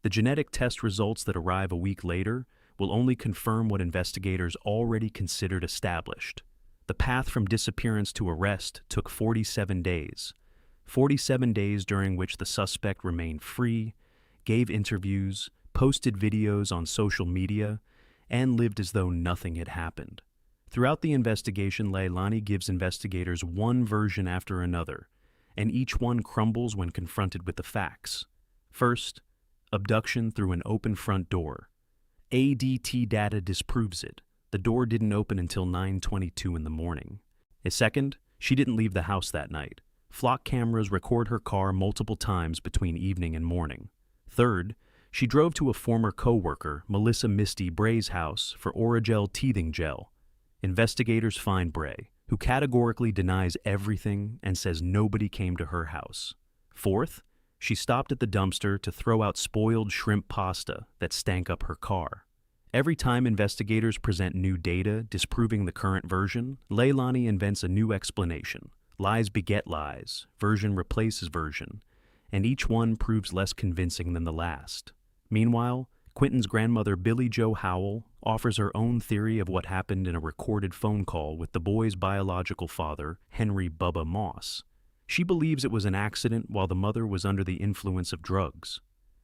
The genetic test results that arrive a week later will only confirm what investigators already considered established. The path from disappearance to arrest took 47 days. 47 days during which the suspect remained free, gave interviews, posted videos on social media, and lived as though nothing had happened. Throughout the investigation, Leilani gives investigators one version after another, and each one crumbles when confronted with the facts. First, abduction through an open front door. ADT data disproves it. The door didn't open until 9:22 in the morning. Second, she didn't leave the house that night. Flock cameras record her car multiple times between evening and morning. Third, she drove to a former co-worker, Melissa Misty Bray's house, for Oragel teething gel. Investigators find Bray, who categorically denies everything and says nobody came to her house. Fourth, she stopped at the dumpster to throw out spoiled shrimp pasta that stank up her car. Every time investigators present new data disproving the current version, Leilani invents a new explanation. Lies beget lies, version replaces version, and each one proves less convincing than the last. Meanwhile, Quentin's grandmother Billie Jo Howell offers her own theory of what happened in a recorded phone call with the boy's biological father, Henry Bubba Moss. She believes it was an accident while the mother was under the influence of drugs.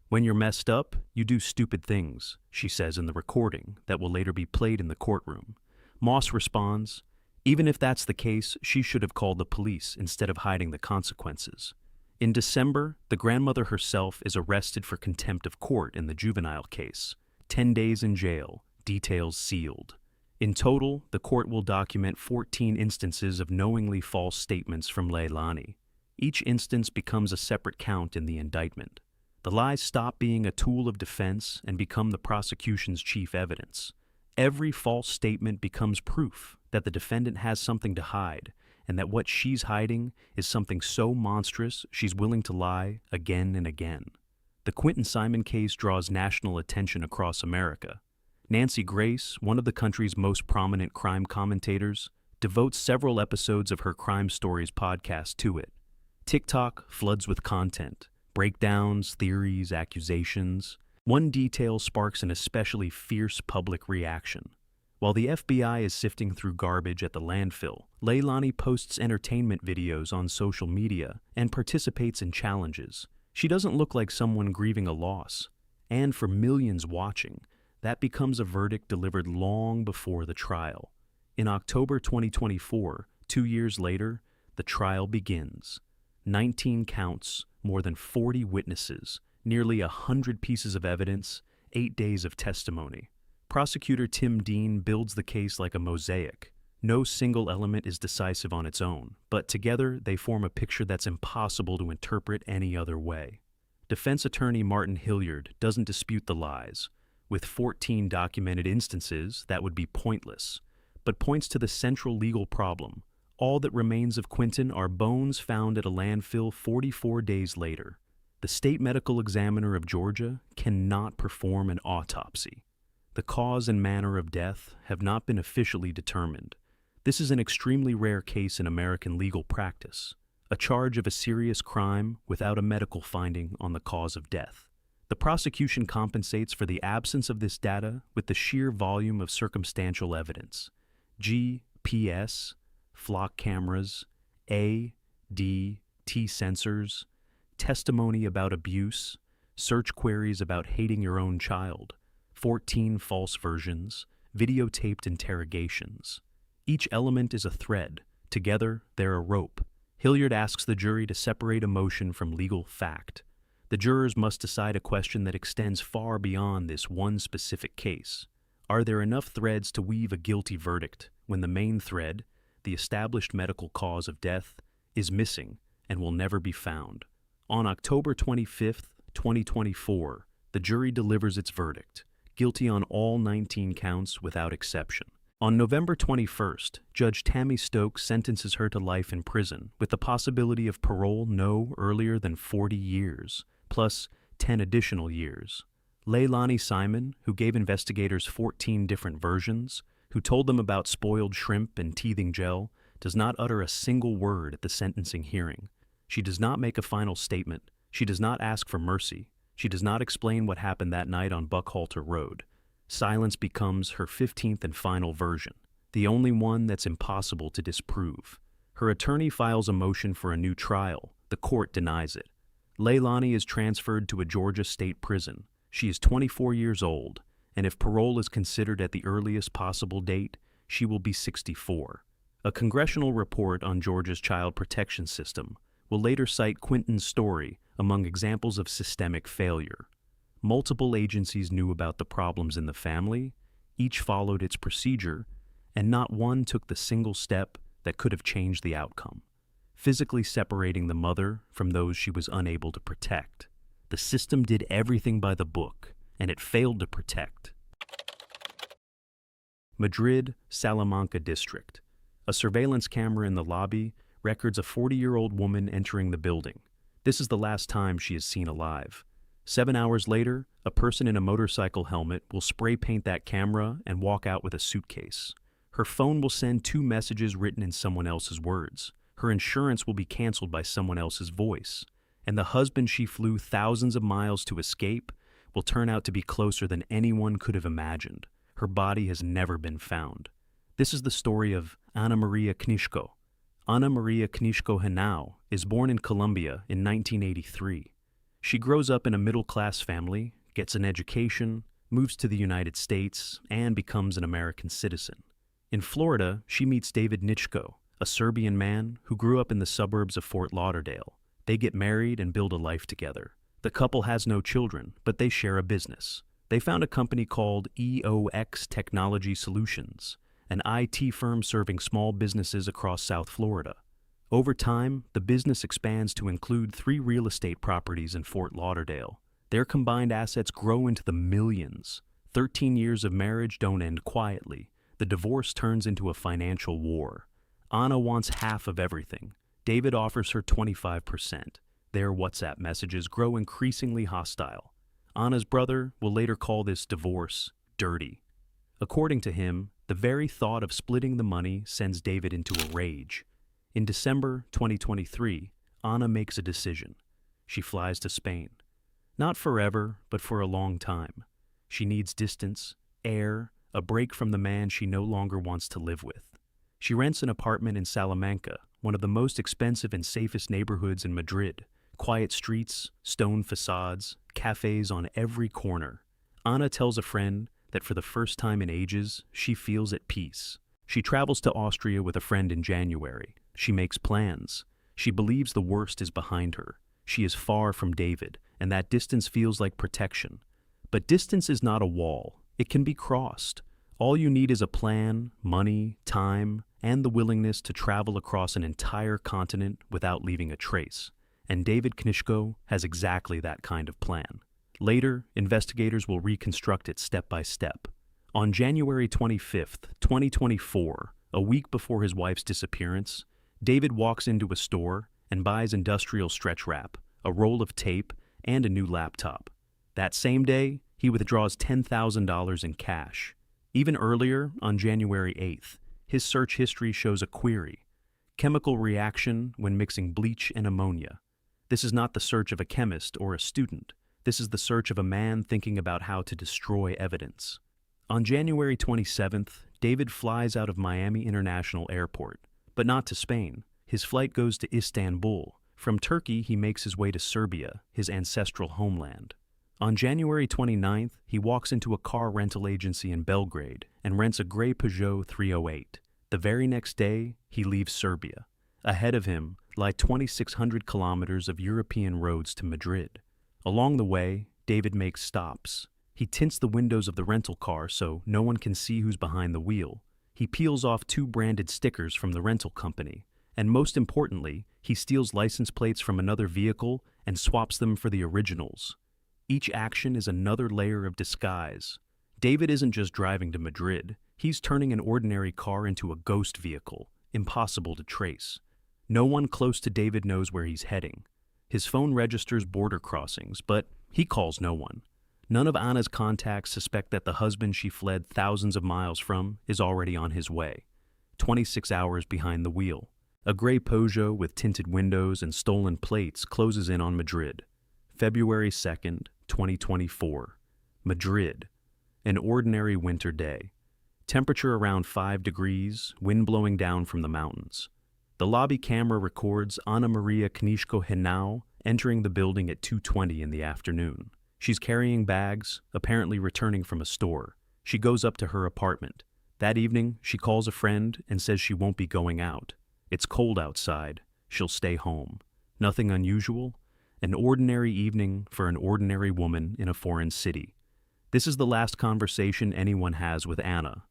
"When you're messed up, you do stupid things," she says in the recording that will later be played in the courtroom. Moss responds, "Even if that's the case, she should have called the police instead of hiding the consequences." In December, the grandmother herself is arrested for contempt of court in the juvenile case. 10 days in jail, details sealed. In total, the court will document 14 instances of knowingly false statements from Leilani. Each instance becomes a separate count in the indictment. The lies stop being a tool of defense and become the prosecution's chief evidence. Every false statement becomes proof that the defendant has something to hide, and that what she's hiding is something so monstrous she's willing to lie again and again. The Quentin Simon case draws national attention across America. Nancy Grace, one of the country's most prominent crime commentators, devotes several episodes of her Crime Stories podcast to it. TikTok floods with content, breakdowns, theories, accusations. One detail sparks an especially fierce public reaction. While the FBI is sifting through garbage at the landfill, Leilani posts entertainment videos on social media and participates in challenges. She doesn't look like someone grieving a loss. And for millions watching, that becomes a verdict delivered long before the trial. In October 2024, 2 years later, the trial begins. 19 counts, more than 40 witnesses, nearly 100 pieces of evidence, 8 days of testimony. Prosecutor Tim Dean builds the case like a mosaic. No single element is decisive on its own, but together they form a picture that's impossible to interpret any other way. Defense attorney Martin Hilliard doesn't dispute the lies. With 14 documented instances, that would be pointless, but points to the central legal problem. All that remains of Quentin are bones found at a landfill 44 days later. The state medical examiner of Georgia cannot perform an autopsy. The cause and manner of death have not been officially determined. This is an extremely rare case in American legal practice, a charge of a serious crime without a medical finding on the cause of death. The prosecution compensates for the absence of this data with the sheer volume of circumstantial evidence. GPS, flock cameras, ADT sensors, testimony about abuse, search queries about hating your own child, 14 false versions, videotaped interrogations. Each element is a thread. Together, they're a rope. Hilliard asks the jury to separate emotion from legal fact. The jurors must decide a question that extends far beyond this one specific case. Are there enough threads to weave a guilty verdict when the main thread, the established medical cause of death, is missing and will never be found? On October 25, 2024, the jury delivers its verdict, guilty on all 19 counts without exception. On November 21st, Judge Tammy Stokes sentences her to life in prison with the possibility of parole no earlier than 40 years, plus 10 additional years. Leilani Simon, who gave investigators 14 different versions, who told them about spoiled shrimp and teething gel, does not utter a single word at the sentencing hearing. She does not make a final statement. She does not ask for mercy. She does not explain what happened that night on Buckhalter Road. Silence becomes her 15th and final version, the only one that's impossible to disprove. Her attorney files a motion for a new trial. The court denies it. Leilani is transferred to a Georgia state prison. She is 24 years old, and if parole is considered at the earliest possible date, she will be 64. A congressional report on Georgia's child protection system will later cite Quinton's story among examples of systemic failure. Multiple agencies knew about the problems in the family, each followed its procedure, and not one took the single step that could have changed the outcome, physically separating the mother from those she was unable to protect. The system did everything by the book, and it failed to protect. Madrid, Salamanca District. A surveillance camera in the lobby records a 40-year-old woman entering the building. This is the last time she is seen alive. 7 hours later, a person in a motorcycle helmet will spray paint that camera and walk out with a suitcase. Her phone will send 2 messages written in someone else's words. Her insurance will be canceled by someone else's voice. And the husband she flew thousands of miles to escape will turn out to be closer than anyone could have imagined. Her body has never been found. This is the story of Ana Maria Knishko. Ana Maria Knishko Henao is born in Colombia in 1983. She grows up in a middle-class family, gets an education, moves to the United States, and becomes an American citizen. In Florida, she meets David Nichko, a Serbian man who grew up in the suburbs of Fort Lauderdale. They get married and build a life together. The couple has no children, but they share a business. They found a company called EOX Technology Solutions, an IT firm serving small businesses across South Florida. Over time, the business expands to include 3 real estate properties in Fort Lauderdale. Their combined assets grow into the millions. 13 years of marriage don't end quietly. The divorce turns into a financial war. Ana wants half of everything. David offers her 25%. Their WhatsApp messages grow increasingly hostile. Ana's brother will later call this divorce dirty. According to him, the very thought of splitting the money sends David into a rage. In December 2023, Ana makes a decision. She flies to Spain. Not forever, but for a long time. She needs distance, air, a break from the man she no longer wants to live with. She rents an apartment in Salamanca, one of the most expensive and safest neighborhoods in Madrid. Quiet streets, stone facades, cafes on every corner. Ana tells a friend that for the first time in ages, she feels at peace. She travels to Austria with a friend in January. She makes plans. She believes the worst is behind her. She is far from David, and that distance feels like protection. But distance is not a wall. It can be crossed. All you need is a plan, money, time, and the willingness to travel across an entire continent without leaving a trace. And David Knishko has exactly that kind of plan. Later, investigators will reconstruct it step by step. On January 25th, 2024, a week before his wife's disappearance, David walks into a store and buys industrial stretch wrap, a roll of tape, and a new laptop. That same day, he withdraws $10,000 in cash. Even earlier, on January 8th, his search history shows a query: chemical reaction when mixing bleach and ammonia. This is not the search of a chemist or a student. This is the search of a man thinking about how to destroy evidence. On January 27th, David flies out of Miami International Airport, but not to Spain. His flight goes to Istanbul. From Turkey, he makes his way to Serbia, his ancestral homeland. On January 29th, he walks into a car rental agency in Belgrade and rents a gray Peugeot 308. The very next day, he leaves Serbia. Ahead of him lie 2,600 kilometers of European roads to Madrid. Along the way, David makes stops. He tints the windows of the rental car so no one can see who's behind the wheel. He peels off 2 branded stickers from the rental company. And most importantly, he steals license plates from another vehicle and swaps them for the originals. Each action is another layer of disguise. David isn't just driving to Madrid. He's turning an ordinary car into a ghost vehicle, impossible to trace. No one close to David knows where he's heading. His phone registers border crossings, but he calls no one. None of Anna's contacts suspect that the husband she fled thousands of miles from is already on his way. 26 hours behind the wheel. A gray Peugeot with tinted windows and stolen plates closes in on Madrid. February 2nd, 2024. Madrid. An ordinary winter day. Temperature around 5 degrees, wind blowing down from the mountains. The lobby camera records Ana Maria Knishko Henao entering the building at 2:20 in the afternoon. She's carrying bags, apparently returning from a store. She goes up to her apartment. That evening, she calls a friend and says she won't be going out. It's cold outside. She'll stay home. Nothing unusual. An ordinary evening for an ordinary woman in a foreign city. This is the last conversation anyone has with Anna.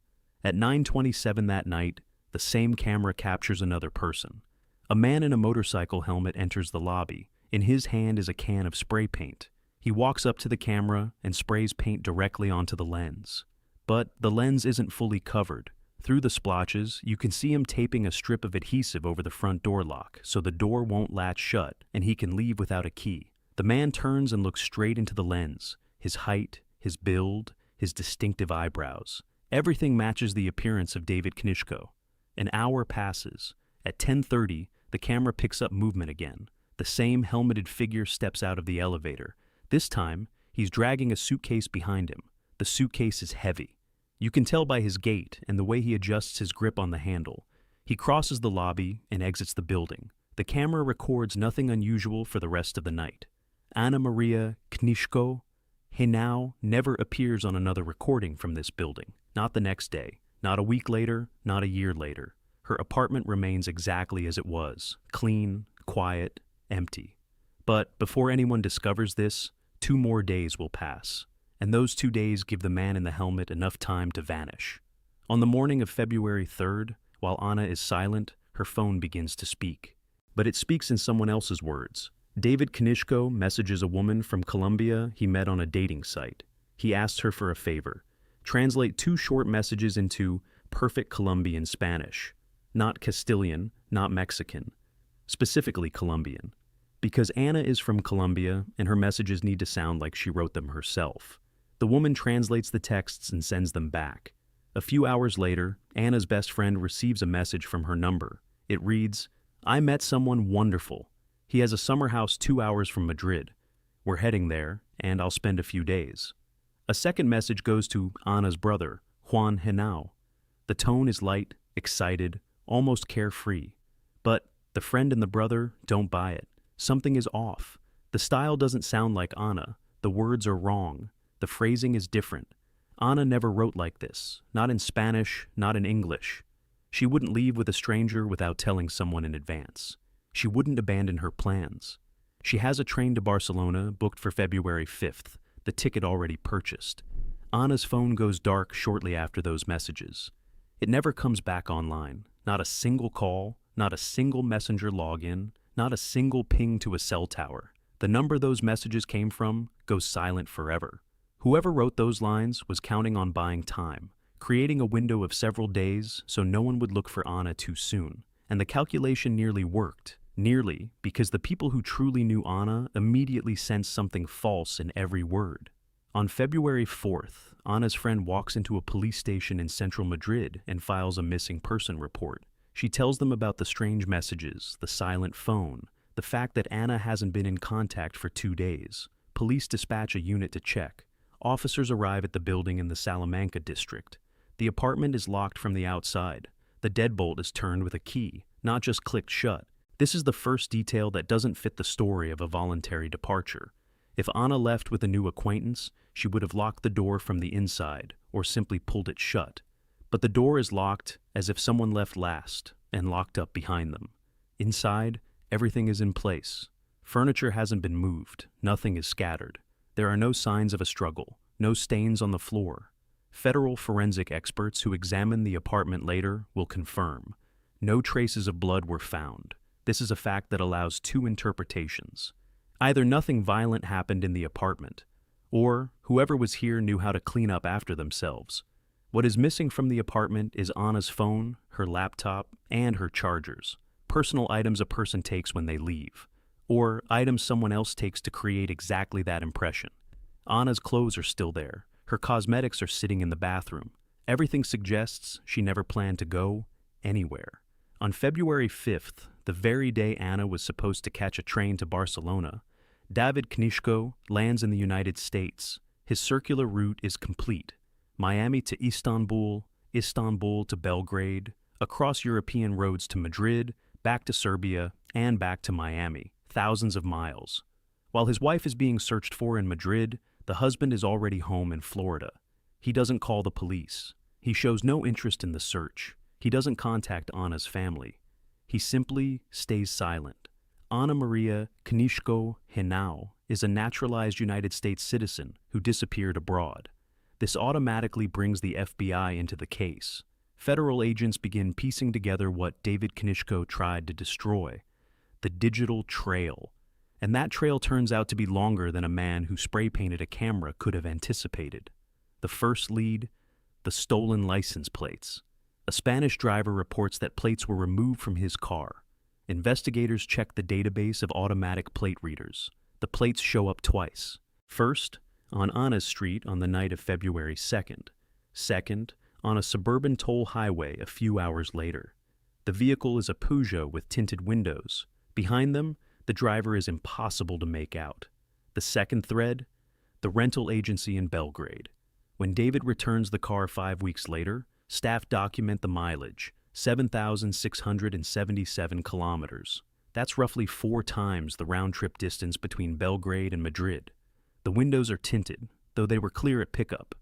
At 9:27 that night, the same camera captures another person. A man in a motorcycle helmet enters the lobby. In his hand is a can of spray paint. He walks up to the camera and sprays paint directly onto the lens. But the lens isn't fully covered. Through the splotches, you can see him taping a strip of adhesive over the front door lock so the door won't latch shut and he can leave without a key. The man turns and looks straight into the lens. His height, his build, his distinctive eyebrows. Everything matches the appearance of David Knishko. An hour passes. At 10:30, the camera picks up movement again. The same helmeted figure steps out of the elevator. This time, he's dragging a suitcase behind him. The suitcase is heavy. You can tell by his gait and the way he adjusts his grip on the handle. He crosses the lobby and exits the building. The camera records nothing unusual for the rest of the night. Ana Maria Knishko Henao never appears on another recording from this building. Not the next day, not a week later, not a year later. Her apartment remains exactly as it was, clean, quiet, empty. But before anyone discovers this, 2 more days will pass. And those 2 days give the man in the helmet enough time to vanish. On the morning of February 3rd, while Anna is silent, her phone begins to speak. But it speaks in someone else's words. David Knishko messages a woman from Colombia he met on a dating site. He asks her for a favor. Translate 2 short messages into perfect Colombian Spanish. Not Castilian, not Mexican. Specifically Colombian. Because Anna is from Colombia and her messages need to sound like she wrote them herself. The woman translates the texts and sends them back. A few hours later, Anna's best friend receives a message from her number. It reads, "I met someone wonderful. He has a summer house 2 hours from Madrid. We're heading there, and I'll spend a few days." A second message goes to Anna's brother, Juan Henao. The tone is light, excited, almost carefree. But the friend and the brother don't buy it. Something is off. The style doesn't sound like Anna. The words are wrong. The phrasing is different. Anna never wrote like this. Not in Spanish, not in English. She wouldn't leave with a stranger without telling someone in advance. She wouldn't abandon her plans. She has a train to Barcelona booked for February 5th, the ticket already purchased. Anna's phone goes dark shortly after those messages. It never comes back online. Not a single call, not a single messenger login, not a single ping to a cell tower. The number those messages came from goes silent forever. Whoever wrote those lines was counting on buying time, creating a window of several days so no one would look for Anna too soon. And the calculation nearly worked. Nearly, because the people who truly knew Anna immediately sensed something false in every word. On February 4th, Anna's friend walks into a police station in central Madrid and files a missing person report. She tells them about the strange messages, the silent phone, the fact that Anna hasn't been in contact for 2 days. Police dispatch a unit to check. Officers arrive at the building in the Salamanca district. The apartment is locked from the outside. The deadbolt is turned with a key, not just clicked shut. This is the first detail that doesn't fit the story of a voluntary departure. If Anna left with a new acquaintance, she would have locked the door from the inside or simply pulled it shut. But the door is locked as if someone left last and locked up behind them. Inside, everything is in place. Furniture hasn't been moved. Nothing is scattered. There are no signs of a struggle, no stains on the floor. Federal forensic experts who examine the apartment later will confirm. No traces of blood were found. This is a fact that allows 2 interpretations. Either nothing violent happened in the apartment, or whoever was here knew how to clean up after themselves. What is missing from the apartment is Anna's phone, her laptop, and her chargers, personal items a person takes when they leave, or items someone else takes to create exactly that impression. Anna's clothes are still there. Her cosmetics are sitting in the bathroom. Everything suggests she never planned to go anywhere. On February 5th, the very day Anna was supposed to catch a train to Barcelona, David Knishko lands in the United States. His circular route is complete. Miami to Istanbul, Istanbul to Belgrade, across European roads to Madrid, back to Serbia, and back to Miami, thousands of miles. While his wife is being searched for in Madrid, the husband is already home in Florida. He doesn't call the police. He shows no interest in the search. He doesn't contact Anna's family. He simply stays silent. Anna Maria Knishko Henao is a naturalized United States citizen who disappeared abroad. This automatically brings the FBI into the case. Federal agents begin piecing together what David Knishko tried to destroy, the digital trail. And that trail turns out to be longer than a man who spray-painted a camera could have anticipated. The first lead, the stolen license plates. A Spanish driver reports that plates were removed from his car. Investigators check the database of automatic plate readers. The plates show up twice. First, on Anna's street on the night of February 2nd. Second, on a suburban toll highway a few hours later. The vehicle is a Peugeot with tinted windows. Behind them, the driver is impossible to make out. The second thread, the rental agency in Belgrade. When David returns the car 5 weeks later, staff document the mileage, 7,677 kilometers. That's roughly 4 times the round-trip distance between Belgrade and Madrid. The windows are tinted, though they were clear at pickup.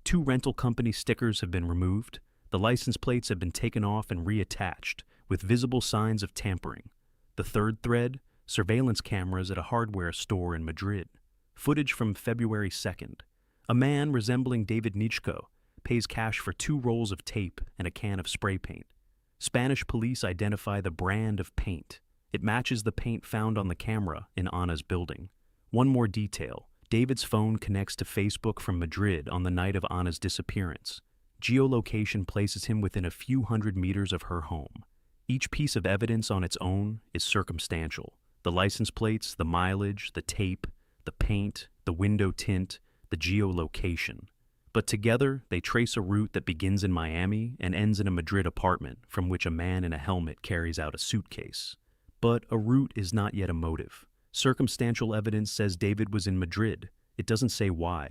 2 rental company stickers have been removed. The license plates have been taken off and reattached, with visible signs of tampering. The third thread, surveillance cameras at a hardware store in Madrid. Footage from February 2nd. A man resembling David Knishko pays cash for 2 rolls of tape and a can of spray paint. Spanish police identify the brand of paint. It matches the paint found on the camera in Anna's building. One more detail. David's phone connects to Facebook from Madrid on the night of Anna's disappearance. Geolocation places him within a few hundred meters of her home. Each piece of evidence on its own is circumstantial. The license plates, the mileage, the tape, the paint, the window tint, the geolocation. But together, they trace a route that begins in Miami and ends in a Madrid apartment from which a man in a helmet carries out a suitcase. But a route is not yet a motive. Circumstantial evidence says David was in Madrid. It doesn't say why.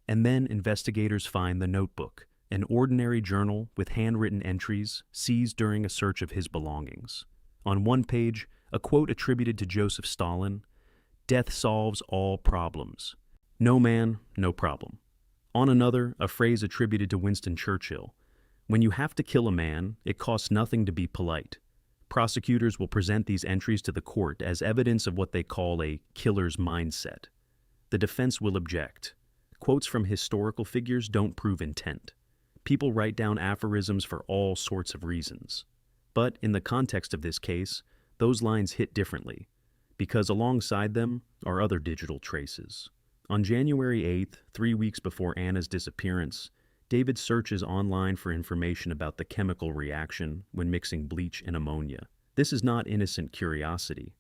And then investigators find the notebook, an ordinary journal with handwritten entries seized during a search of his belongings. On one page, a quote attributed to Joseph Stalin, "Death solves all problems. No man, no problem." On another, a phrase attributed to Winston Churchill, "When you have to kill a man, it costs nothing to be polite." Prosecutors will present these entries to the court as evidence of what they call a killer's mindset. The defense will object. Quotes from historical figures don't prove intent. People write down aphorisms for all sorts of reasons. But in the context of this case, those lines hit differently, because alongside them are other digital traces. On January 8th, 3 weeks before Anna's disappearance, David searches online for information about the chemical reaction when mixing bleach and ammonia. This is not innocent curiosity.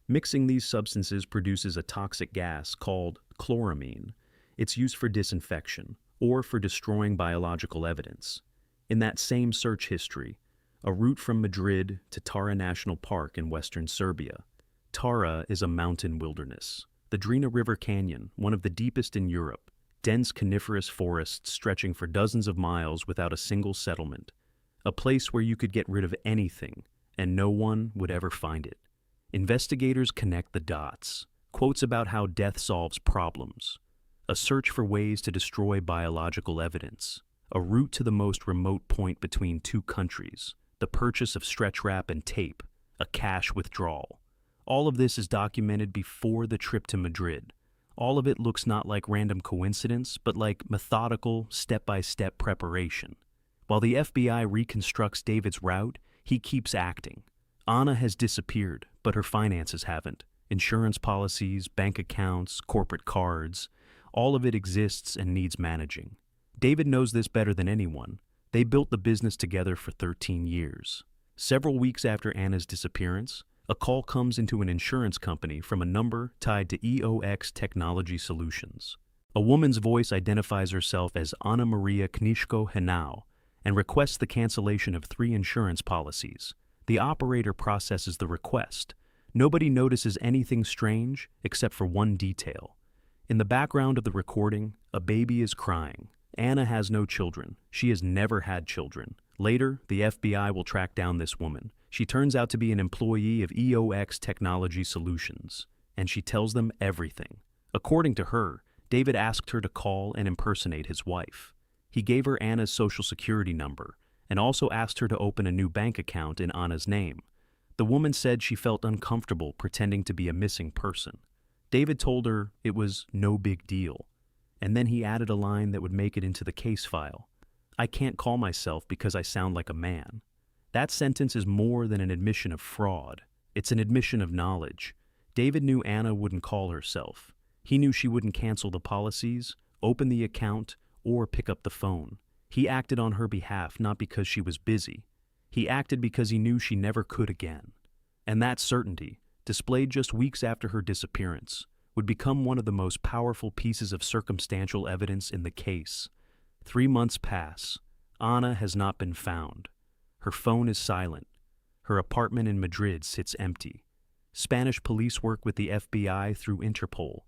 Mixing these substances produces a toxic gas called chloramine. It's used for disinfection or for destroying biological evidence. In that same search history, a route from Madrid to Tara National Park in western Serbia. Tara is a mountain wilderness. The Drina River Canyon, one of the deepest in Europe, dense coniferous forests stretching for dozens of miles without a single settlement. A place where you could get rid of anything, and no one would ever find it. Investigators connect the dots. Quotes about how death solves problems. A search for ways to destroy biological evidence. A route to the most remote point between 2 countries. The purchase of stretch wrap and tape. A cash withdrawal. All of this is documented before the trip to Madrid. All of it looks not like random coincidence, but like methodical, step-by-step preparation. While the FBI reconstructs David's route, he keeps acting. Anna has disappeared, but her finances haven't. Insurance policies, bank accounts, corporate cards, all of it exists and needs managing. David knows this better than anyone. They built the business together for 13 years. Several weeks after Anna's disappearance, a call comes into an insurance company from a number tied to EOX Technology Solutions. A woman's voice identifies herself as Anna Maria Knishko Henao and requests the cancellation of 3 insurance policies. The operator processes the request. Nobody notices anything strange except for one detail. In the background of the recording, a baby is crying. Anna has no children. She has never had children. Later, the FBI will track down this woman. She turns out to be an employee of EOX Technology Solutions, and she tells them everything. According to her, David asked her to call and impersonate his wife. He gave her Anna's social security number and also asked her to open a new bank account in Anna's name. The woman said she felt uncomfortable pretending to be a missing person. David told her it was no big deal, and then he added a line that would make it into the case file. "I can't call myself because I sound like a man." That sentence is more than an admission of fraud. It's an admission of knowledge. David knew Anna wouldn't call herself. He knew she wouldn't cancel the policies, open the account, or pick up the phone. He acted on her behalf not because she was busy. He acted because he knew she never could again. And that certainty, displayed just weeks after her disappearance, would become one of the most powerful pieces of circumstantial evidence in the case. 3 months pass. Anna has not been found. Her phone is silent. Her apartment in Madrid sits empty. Spanish police work with the FBI through Interpol.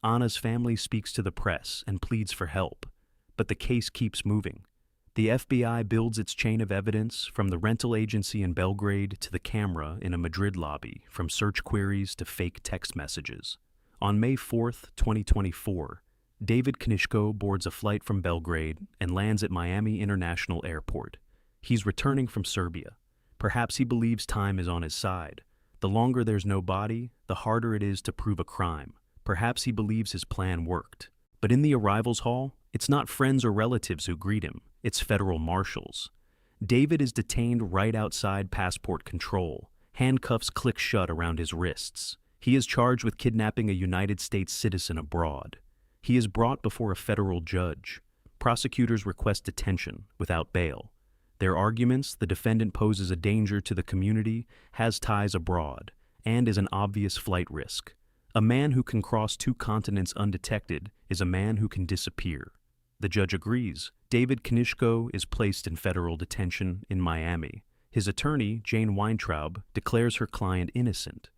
Anna's family speaks to the press and pleads for help. But the case keeps moving. The FBI builds its chain of evidence from the rental agency in Belgrade to the camera in a Madrid lobby, from search queries to fake text messages. On May 4th, 2024, David Knishko boards a flight from Belgrade and lands at Miami International Airport. He's returning from Serbia. Perhaps he believes time is on his side. The longer there's no body, the harder it is to prove a crime. Perhaps he believes his plan worked. But in the arrivals hall, it's not friends or relatives who greet him, it's federal marshals. David is detained right outside passport control. Handcuffs click shut around his wrists. He is charged with kidnapping a United States citizen abroad. He is brought before a federal judge. Prosecutors request detention without bail. Their arguments: the defendant poses a danger to the community, has ties abroad, and is an obvious flight risk. A man who can cross 2 continents undetected is a man who can disappear. The judge agrees. David Knishko is placed in federal detention in Miami. His attorney, Jane Weintraub, declares her client innocent.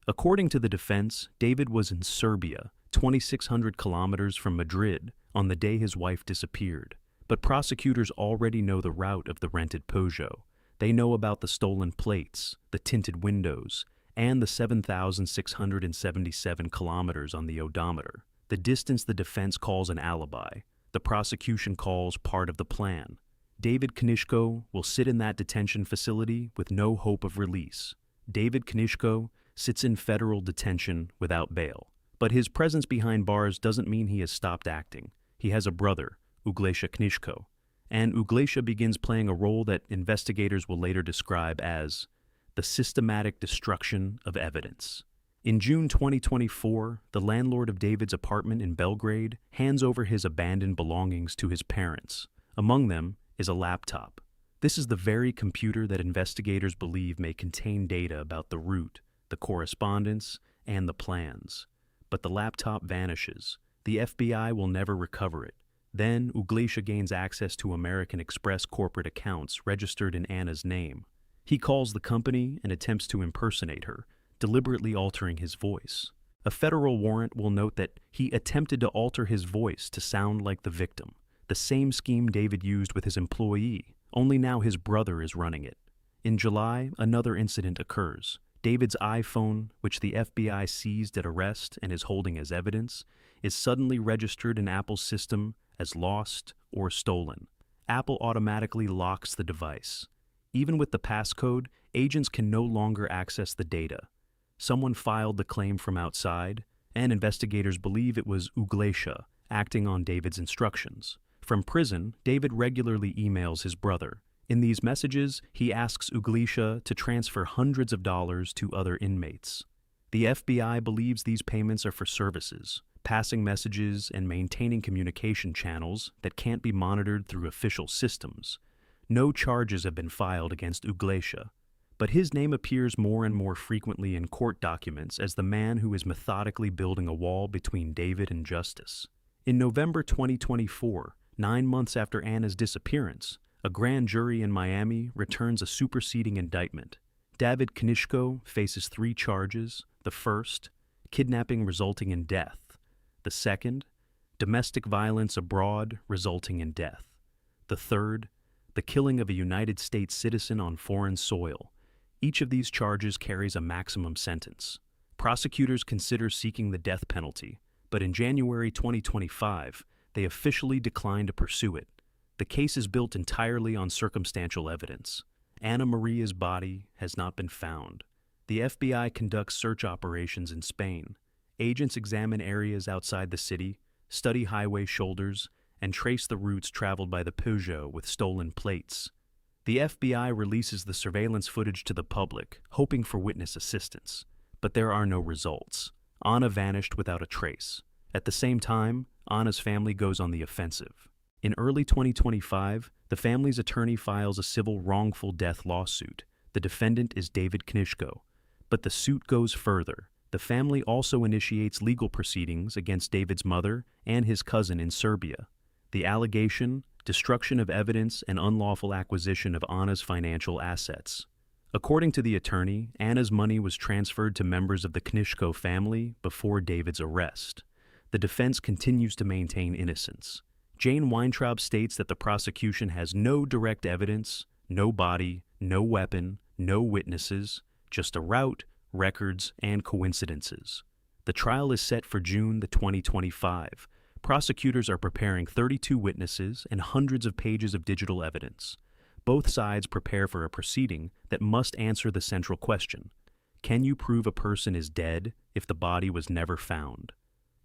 According to the defense, David was in Serbia, 2,600 kilometers from Madrid, on the day his wife disappeared. But prosecutors already know the route of the rented Peugeot. They know about the stolen plates, the tinted windows, and the 7,677 kilometers on the odometer. The distance the defense calls an alibi. The prosecution calls part of the plan. David Knishko will sit in that detention facility with no hope of release. David Knishko sits in federal detention without bail. But his presence behind bars doesn't mean he has stopped acting. He has a brother, Uglesia Knishko, and Uglesia begins playing a role that investigators will later describe as the systematic destruction of evidence. In June 2024, the landlord of David's apartment in Belgrade hands over his abandoned belongings to his parents. Among them is a laptop. This is the very computer that investigators believe may contain data about the route, the correspondence, and the plans. But the laptop vanishes. The FBI will never recover it. Then, Uglesia gains access to American Express corporate accounts registered in Anna's name. He calls the company and attempts to impersonate her, deliberately altering his voice. A federal warrant will note that he attempted to alter his voice to sound like the victim, the same scheme David used with his employee, only now his brother is running it. In July, another incident occurs. David's iPhone, which the FBI seized at arrest and is holding as evidence, is suddenly registered in Apple's system as lost or stolen. Apple automatically locks the device. Even with the passcode, agents can no longer access the data. Someone filed the claim from outside, and investigators believe it was Uglesia acting on David's instructions. From prison, David regularly emails his brother. In these messages, he asks Uglesia to transfer hundreds of dollars to other inmates. The FBI believes these payments are for services, passing messages and maintaining communication channels that can't be monitored through official systems. No charges have been filed against Uglesia, but his name appears more and more frequently in court documents as the man who is methodically building a wall between David and justice. In November 2024, 9 months after Anna's disappearance, a grand jury in Miami returns a superseding indictment. David Knishko faces 3 charges. The first, kidnapping resulting in death. The second, domestic violence abroad resulting in death. The third, the killing of a United States citizen on foreign soil. Each of these charges carries a maximum sentence. Prosecutors consider seeking the death penalty, but in January 2025, they officially declined to pursue it. The case is built entirely on circumstantial evidence. Anna Maria's body has not been found. The FBI conducts search operations in Spain. Agents examine areas outside the city, study highway shoulders, and trace the routes traveled by the Peugeot with stolen plates. The FBI releases the surveillance footage to the public, hoping for witness assistance. But there are no results. Anna vanished without a trace. At the same time, Anna's family goes on the offensive. In early 2025, the family's attorney files a civil wrongful death lawsuit. The defendant is David Knishko. But the suit goes further. The family also initiates legal proceedings against David's mother and his cousin in Serbia. The allegation, destruction of evidence and unlawful acquisition of Anna's financial assets. According to the attorney, Anna's money was transferred to members of the Knishko family before David's arrest. The defense continues to maintain innocence. Jane Weintraub states that the prosecution has no direct evidence, no body, no weapon, no witnesses, just a route, records, and coincidences. The trial is set for June 2025. Prosecutors are preparing 32 witnesses and hundreds of pages of digital evidence. Both sides prepare for a proceeding that must answer the central question: can you prove a person is dead if the body was never found?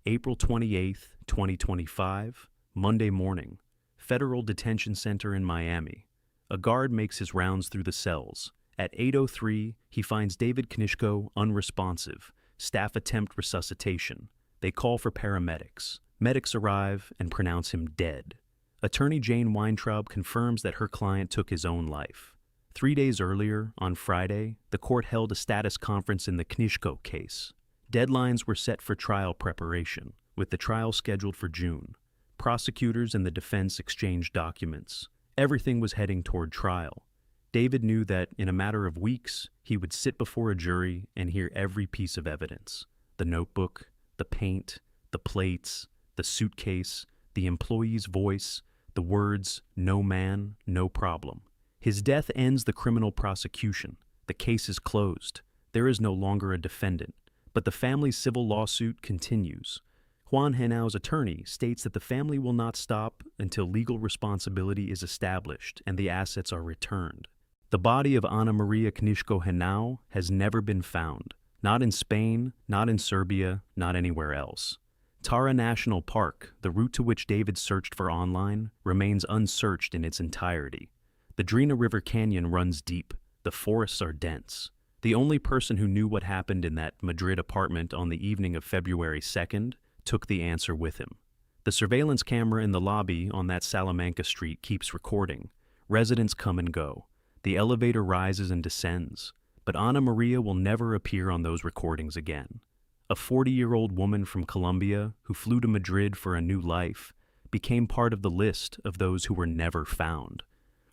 April 28, 2025, Monday morning, Federal Detention Center in Miami. A guard makes his rounds through the cells. At 8:03, he finds David Knishko unresponsive. Staff attempt resuscitation. They call for paramedics. Medics arrive and pronounce him dead. Attorney Jane Weintraub confirms that her client took his own life. 3 days earlier, on Friday, the court held a status conference in the Knishko case. Deadlines were set for trial preparation, with the trial scheduled for June. Prosecutors and the defense exchanged documents. Everything was heading toward trial. David knew that, in a matter of weeks, he would sit before a jury and hear every piece of evidence: the notebook, the paint, the plates, the suitcase, the employee's voice, the words, "no man, no problem." His death ends the criminal prosecution. The case is closed. There is no longer a defendant. But the family's civil lawsuit continues. Juan Henau's attorney states that the family will not stop until legal responsibility is established and the assets are returned. The body of Ana Maria Knishko Henao has never been found. Not in Spain, not in Serbia, not anywhere else. Tara National Park, the route to which David searched for online, remains unsearched in its entirety. The Drina River Canyon runs deep. The forests are dense. The only person who knew what happened in that Madrid apartment on the evening of February 2nd took the answer with him. The surveillance camera in the lobby on that Salamanca street keeps recording. Residents come and go. The elevator rises and descends. But Ana Maria will never appear on those recordings again. A 40-year-old woman from Colombia who flew to Madrid for a new life became part of the list of those who were never found.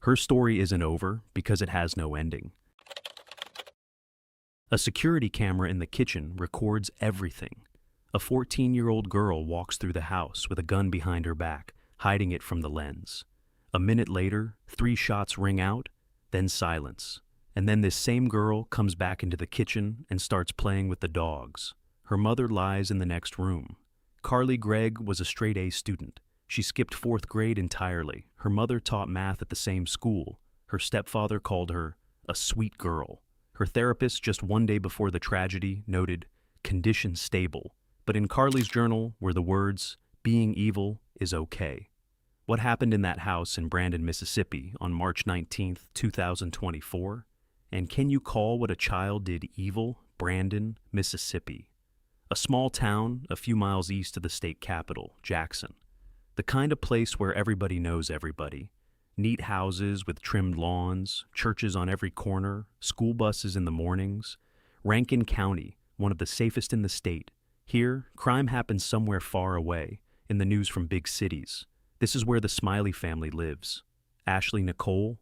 Her story isn't over because it has no ending. A security camera in the kitchen records everything. A 14-year-old girl walks through the house with a gun behind her back, hiding it from the lens. A minute later, 3 shots ring out, then silence. And then this same girl comes back into the kitchen and starts playing with the dogs. Her mother lies in the next room. Carly Gregg was a straight-A student. She skipped 4th grade entirely. Her mother taught math at the same school. Her stepfather called her a sweet girl. Her therapist, just 1 day before the tragedy, noted, "condition stable." But in Carly's journal were the words, "being evil is okay." What happened in that house in Brandon, Mississippi on March 19, 2024? And can you call what a child did evil? Brandon, Mississippi. a small town a few miles east of the state capital, Jackson. The kind of place where everybody knows everybody. Neat houses with trimmed lawns, churches on every corner, school buses in the mornings. Rankin County, one of the safest in the state. Here, crime happens somewhere far away, in the news from big cities. This is where the Smiley family lives. Ashley Nicole.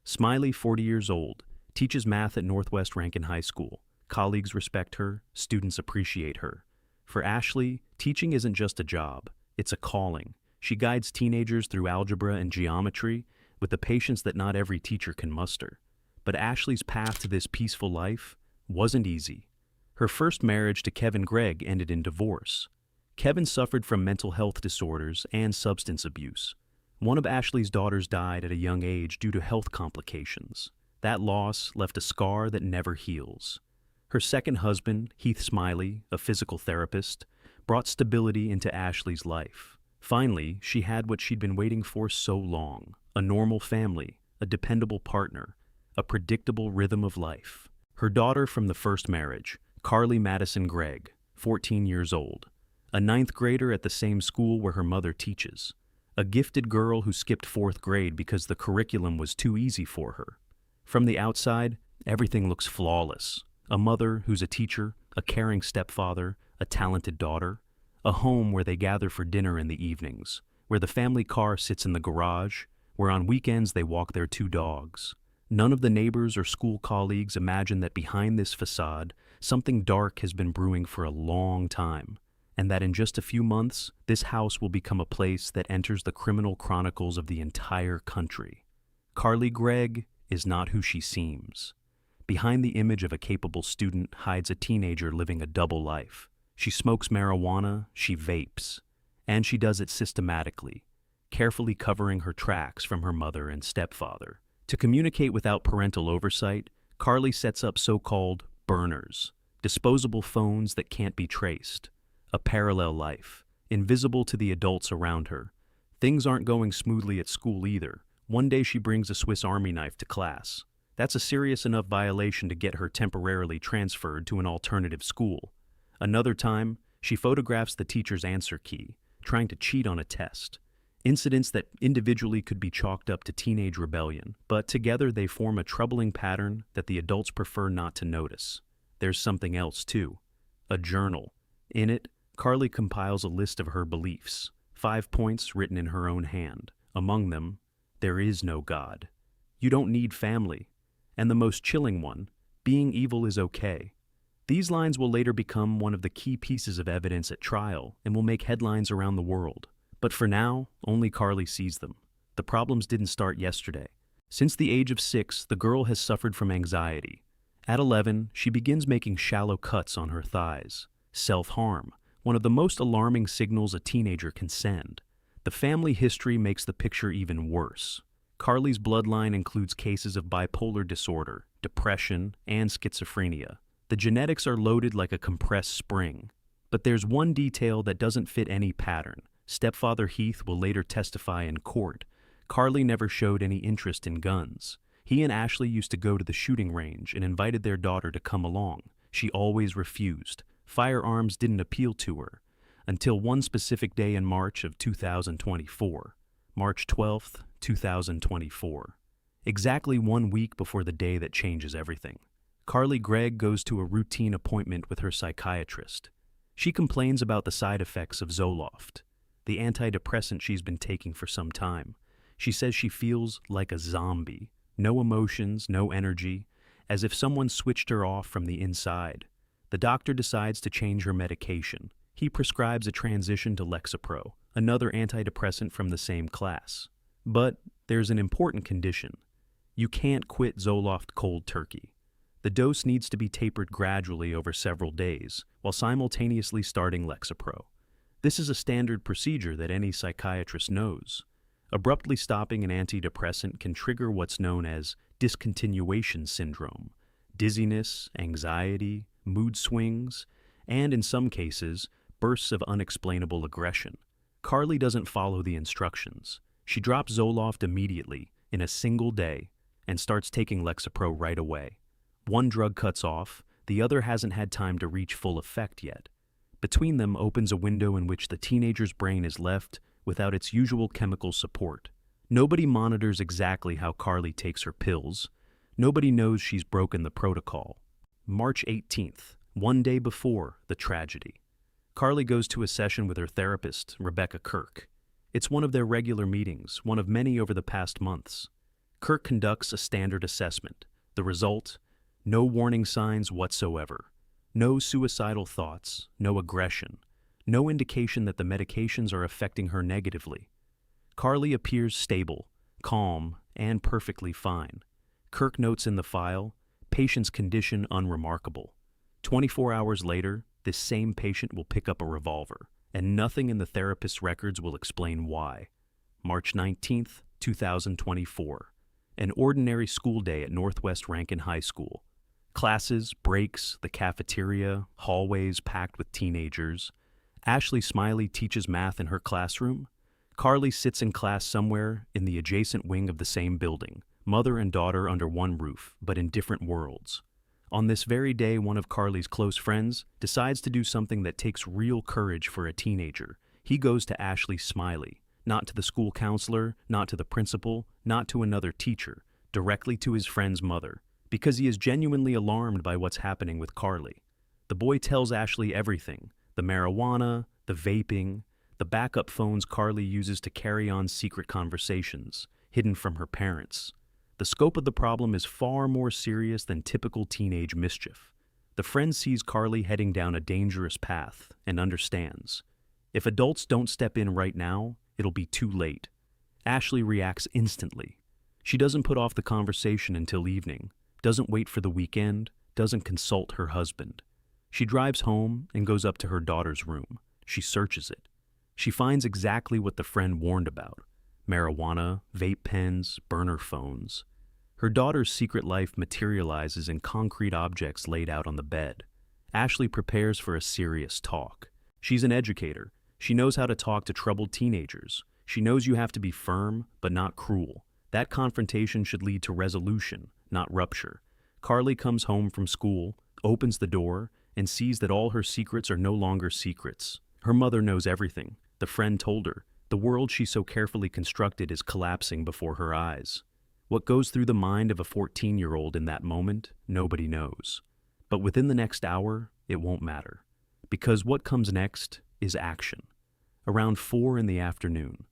Smiley, 40 years old, teaches math at Northwest Rankin High School. Colleagues respect her, students appreciate her. For Ashley, teaching isn't just a job, it's a calling. She guides teenagers through algebra and geometry with the patience that not every teacher can muster. But Ashley's path to this peaceful life wasn't easy. Her first marriage to Kevin Gregg ended in divorce. Kevin suffered from mental health disorders and substance abuse. One of Ashley's daughters died at a young age due to health complications. That loss left a scar that never heals. Her second husband, Heath Smiley, a physical therapist, brought stability into Ashley's life. Finally, she had what she'd been waiting for so long: a normal family, a dependable partner, a predictable rhythm of life. Her daughter from the first marriage, Carly Madison Gregg, 14 years old, a ninth grader at the same school where her mother teaches, a gifted girl who skipped fourth grade because the curriculum was too easy for her. From the outside, everything looks flawless. A mother who's a teacher, a caring stepfather, a talented daughter, a home where they gather for dinner in the evenings, where the family car sits in the garage, where on weekends they walk their two dogs. None of the neighbors or school colleagues imagine that behind this facade, something dark has been brewing for a long time, and that in just a few months, this house will become a place that enters the criminal chronicles of the entire country. Carly Gregg is not who she seems. Behind the image of a capable student hides a teenager living a double life. She smokes marijuana, she vapes, and she does it systematically, carefully covering her tracks from her mother and stepfather. To communicate without parental oversight, Carly sets up so-called burners, disposable phones that can't be traced. A parallel life, invisible to the adults around her. Things aren't going smoothly at school either. One day she brings a Swiss Army knife to class. That's a serious enough violation to get her temporarily transferred to an alternative school. Another time, she photographs the teacher's answer key, trying to cheat on a test. Incidents that individually could be chalked up to teenage rebellion, but together they form a troubling pattern that the adults prefer not to notice. There's something else too. A journal. In it, Carly compiles a list of her beliefs, 5 points written in her own hand. Among them, there is no God. You don't need family. And the most chilling one, being evil is okay. These lines will later become one of the key pieces of evidence at trial and will make headlines around the world. But for now, only Carly sees them. The problems didn't start yesterday. Since the age of 6, the girl has suffered from anxiety. At 11, she begins making shallow cuts on her thighs. Self-harm, one of the most alarming signals a teenager can send. The family history makes the picture even worse. Carly's bloodline includes cases of bipolar disorder, depression, and schizophrenia. The genetics are loaded like a compressed spring. But there's one detail that doesn't fit any pattern. Stepfather Heath will later testify in court. Carly never showed any interest in guns. He and Ashley used to go to the shooting range and invited their daughter to come along. She always refused. Firearms didn't appeal to her. Until one specific day in March of 2024. March 12th, 2024. Exactly 1 week before the day that changes everything. Carly Gregg goes to a routine appointment with her psychiatrist. She complains about the side effects of Zoloft, the antidepressant she's been taking for some time. She says she feels like a zombie. No emotions, no energy, as if someone switched her off from the inside. The doctor decides to change her medication. He prescribes a transition to Lexapro, another antidepressant from the same class. But there's an important condition. You can't quit Zoloft cold turkey. The dose needs to be tapered gradually over several days, while simultaneously starting Lexapro. This is a standard procedure that any psychiatrist knows. Abruptly stopping an antidepressant can trigger what's known as discontinuation syndrome, dizziness, anxiety, mood swings, and in some cases, bursts of unexplainable aggression. Carly doesn't follow the instructions. She drops Zoloft immediately, in a single day, and starts taking Lexapro right away. One drug cuts off, the other hasn't had time to reach full effect yet. Between them opens a window in which the teenager's brain is left without its usual chemical support. Nobody monitors exactly how Carly takes her pills. Nobody knows she's broken the protocol. March 18th, one day before the tragedy. Carly goes to a session with her therapist, Rebecca Kirk. It's one of their regular meetings, one of many over the past months. Kirk conducts a standard assessment. The result? No warning signs whatsoever. No suicidal thoughts, no aggression, no indication that the medications are affecting her negatively. Carly appears stable, calm, and perfectly fine. Kirk notes in the file, patient's condition unremarkable. 24 hours later, this same patient will pick up a revolver, and nothing in the therapist's records will explain why. March 19th, 2024. An ordinary school day at Northwest Rankin High School. Classes, breaks, the cafeteria, hallways packed with teenagers. Ashley Smiley teaches math in her classroom. Carly sits in class somewhere in the adjacent wing of the same building, mother and daughter under one roof, but in different worlds. On this very day, one of Carly's close friends decides to do something that takes real courage for a teenager. He goes to Ashley Smiley, not to the school counselor, not to the principal, not to another teacher, directly to his friend's mother, because he is genuinely alarmed by what's happening with Carly. The boy tells Ashley everything: the marijuana, the vaping, the backup phones Carly uses to carry on secret conversations, hidden from her parents. The scope of the problem is far more serious than typical teenage mischief. The friend sees Carly heading down a dangerous path and understands. If adults don't step in right now, it'll be too late. Ashley reacts instantly. She doesn't put off the conversation until evening, doesn't wait for the weekend, doesn't consult her husband. She drives home and goes up to her daughter's room. She searches it. She finds exactly what the friend warned about: marijuana, vape pens, burner phones. Her daughter's secret life materializes in concrete objects laid out on the bed. Ashley prepares for a serious talk. She's an educator. She knows how to talk to troubled teenagers. She knows you have to be firm, but not cruel. That confrontation should lead to resolution, not rupture. Carly comes home from school, opens the door, and sees that all her secrets are no longer secrets. Her mother knows everything. The friend told her. The world she so carefully constructed is collapsing before her eyes. What goes through the mind of a 14-year-old in that moment, nobody knows. But within the next hour, it won't matter. Because what comes next is action. Around 4 in the afternoon,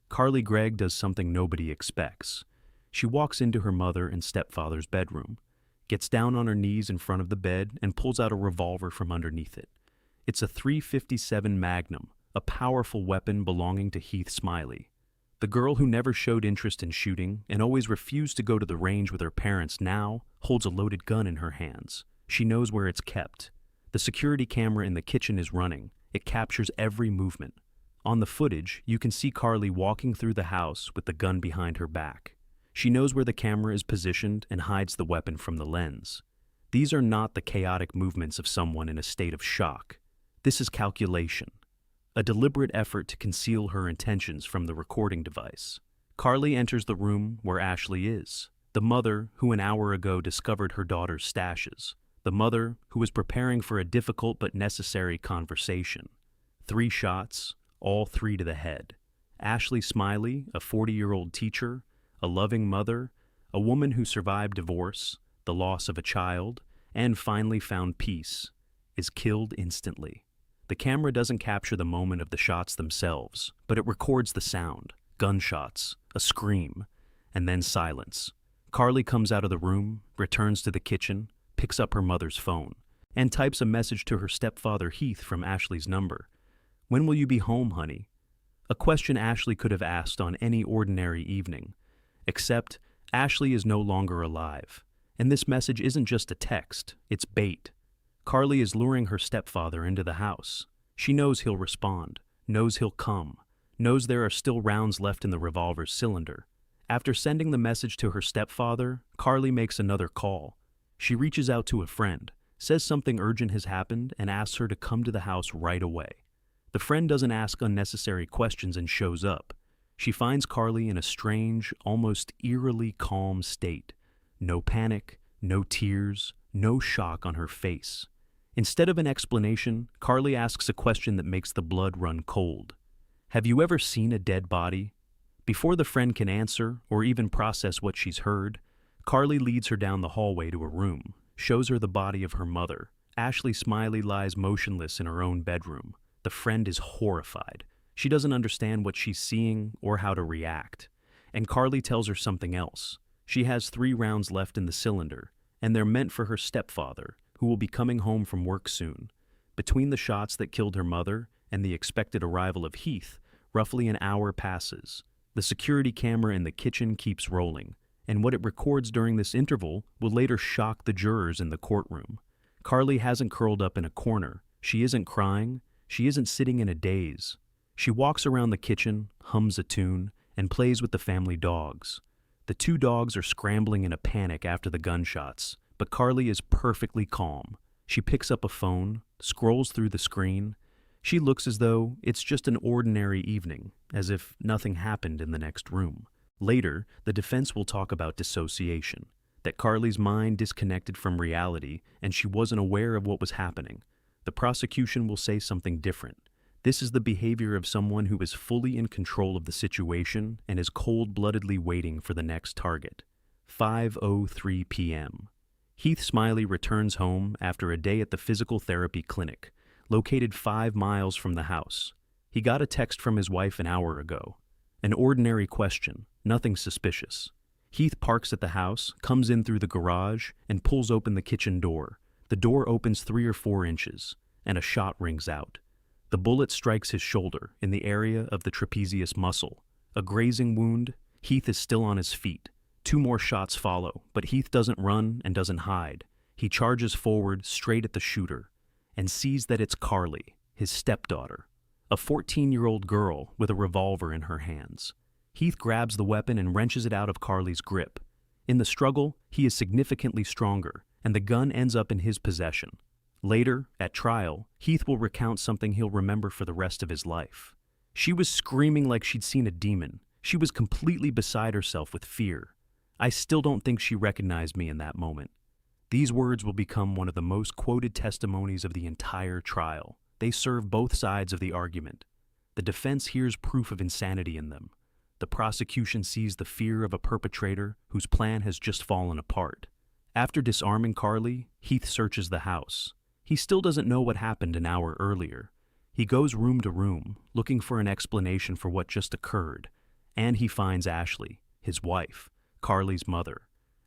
Carly Gregg does something nobody expects. She walks into her mother and stepfather's bedroom, gets down on her knees in front of the bed, and pulls out a revolver from underneath it. It's a .357 Magnum, a powerful weapon belonging to Heath Smiley. The girl who never showed interest in shooting and always refused to go to the range with her parents now holds a loaded gun in her hands. She knows where it's kept. The security camera in the kitchen is running. It captures every movement. On the footage, you can see Carly walking through the house with the gun behind her back. She knows where the camera is positioned and hides the weapon from the lens. These are not the chaotic movements of someone in a state of shock. This is calculation. A deliberate effort to conceal her intentions from the recording device. Carly enters the room where Ashley is, the mother who an hour ago discovered her daughter's stashes, the mother who was preparing for a difficult but necessary conversation. 3 shots, all 3 to the head. Ashley Smiley, a 40-year-old teacher, a loving mother, a woman who survived divorce, the loss of a child, and finally found peace, is killed instantly. The camera doesn't capture the moment of the shots themselves, but it records the sound, gunshots, a scream, and then silence. Carly comes out of the room, returns to the kitchen, picks up her mother's phone, and types a message to her stepfather Heath from Ashley's number. "When will you be home, honey?" A question Ashley could have asked on any ordinary evening. Except, Ashley is no longer alive, and this message isn't just a text, it's bait. Carly is luring her stepfather into the house. She knows he'll respond, knows he'll come, knows there are still rounds left in the revolver's cylinder. After sending the message to her stepfather, Carly makes another call. She reaches out to a friend, says something urgent has happened, and asks her to come to the house right away. The friend doesn't ask unnecessary questions and shows up. She finds Carly in a strange, almost eerily calm state. No panic, no tears, no shock on her face. Instead of an explanation, Carly asks a question that makes the blood run cold. Have you ever seen a dead body? Before the friend can answer or even process what she's heard, Carly leads her down the hallway to a room, shows her the body of her mother. Ashley Smiley lies motionless in her own bedroom. The friend is horrified. She doesn't understand what she's seeing or how to react. And Carly tells her something else. She has 3 rounds left in the cylinder, and they're meant for her stepfather, who will be coming home from work soon. Between the shots that killed her mother and the expected arrival of Heath, roughly an hour passes. The security camera in the kitchen keeps rolling, and what it records during this interval will later shock the jurors in the courtroom. Carly hasn't curled up in a corner. She isn't crying. She isn't sitting in a daze. She walks around the kitchen, hums a tune, and plays with the family dogs. The 2 dogs are scrambling in a panic after the gunshots, but Carly is perfectly calm. She picks up a phone, scrolls through the screen. She looks as though it's just an ordinary evening, as if nothing happened in the next room. Later, the defense will talk about dissociation, that Carly's mind disconnected from reality and she wasn't aware of what was happening. The prosecution will say something different. This is the behavior of someone who is fully in control of the situation and is cold-bloodedly waiting for the next target. 5:03 p.m. Heath Smiley returns home after a day at the physical therapy clinic, located 5 miles from the house. He got a text from his wife an hour ago. An ordinary question, nothing suspicious. Heath parks at the house, comes in through the garage, and pulls open the kitchen door. The door opens 3 or 4 inches, and a shot rings out. The bullet strikes his shoulder, in the area of the trapezius muscle. A grazing wound. Heath is still on his feet. 2 more shots follow, but Heath doesn't run and doesn't hide. He charges forward, straight at the shooter, and sees that it's Carly, his stepdaughter, a 14-year-old girl with a revolver in her hands. Heath grabs the weapon and wrenches it out of Carly's grip. In the struggle, he is significantly stronger, and the gun ends up in his possession. Later, at trial, Heath will recount something he'll remember for the rest of his life. She was screaming like she'd seen a demon. She was completely beside herself with fear. I still don't think she recognized me in that moment. These words will become one of the most quoted testimonies of the entire trial. They serve both sides of the argument. The defense hears proof of insanity in them. The prosecution sees the fear of a perpetrator whose plan has just fallen apart. After disarming Carly, Heath searches the house. He still doesn't know what happened an hour earlier. He goes room to room, looking for an explanation for what just occurred. And he finds Ashley, his wife, Carly's mother.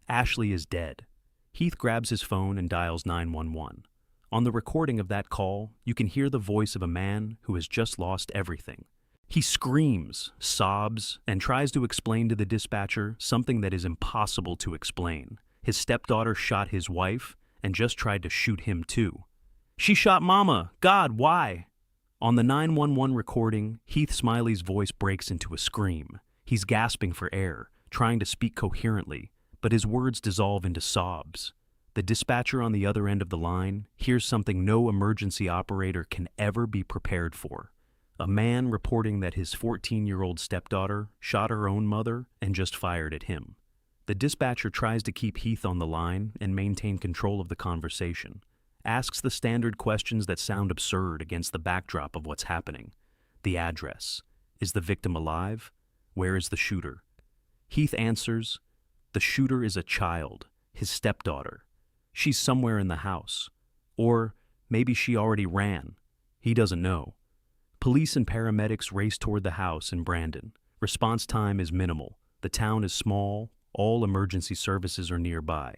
Ashley is dead. Heath grabs his phone and dials 911. On the recording of that call, you can hear the voice of a man who has just lost everything. He screams, sobs, and tries to explain to the dispatcher something that is impossible to explain. His stepdaughter shot his wife and just tried to shoot him too. She shot Mama! God, why? On the 911 recording, Heath Smiley's voice breaks into a scream. He's gasping for air, trying to speak coherently, but his words dissolve into sobs. The dispatcher on the other end of the line hears something no emergency operator can ever be prepared for. A man reporting that his 14-year-old stepdaughter shot her own mother and just fired at him. The dispatcher tries to keep Heath on the line and maintain control of the conversation. Asks the standard questions that sound absurd against the backdrop of what's happening. The address. Is the victim alive? Where is the shooter? Heath answers, the shooter is a child, his stepdaughter. She's somewhere in the house. Or maybe she already ran. He doesn't know. Police and paramedics race toward the house in Brandon. Response time is minimal. The town is small. All emergency services are nearby.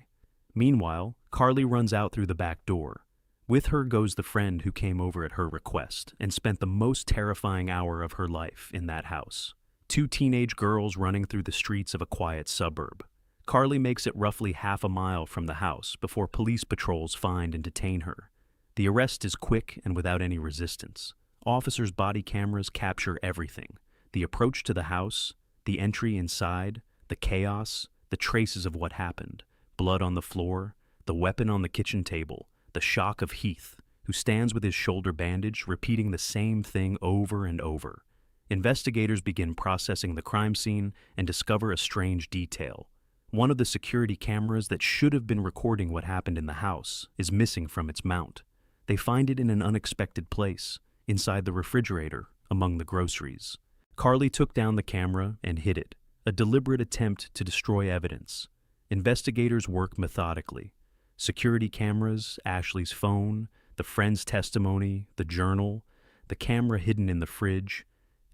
Meanwhile, Carly runs out through the back door. With her goes the friend who came over at her request and spent the most terrifying hour of her life in that house. 2 teenage girls running through the streets of a quiet suburb. Carly makes it roughly half a mile from the house before police patrols find and detain her. The arrest is quick and without any resistance. Officers' body cameras capture everything. The approach to the house, the entry inside, the chaos, the traces of what happened. Blood on the floor, the weapon on the kitchen table, the shock of Heath, who stands with his shoulder bandaged, repeating the same thing over and over. Investigators begin processing the crime scene and discover a strange detail. One of the security cameras that should have been recording what happened in the house is missing from its mount. They find it in an unexpected place, inside the refrigerator, among the groceries. Carly took down the camera and hid it, a deliberate attempt to destroy evidence. Investigators work methodically. Security cameras, Ashley's phone, the friend's testimony, the journal, the camera hidden in the fridge.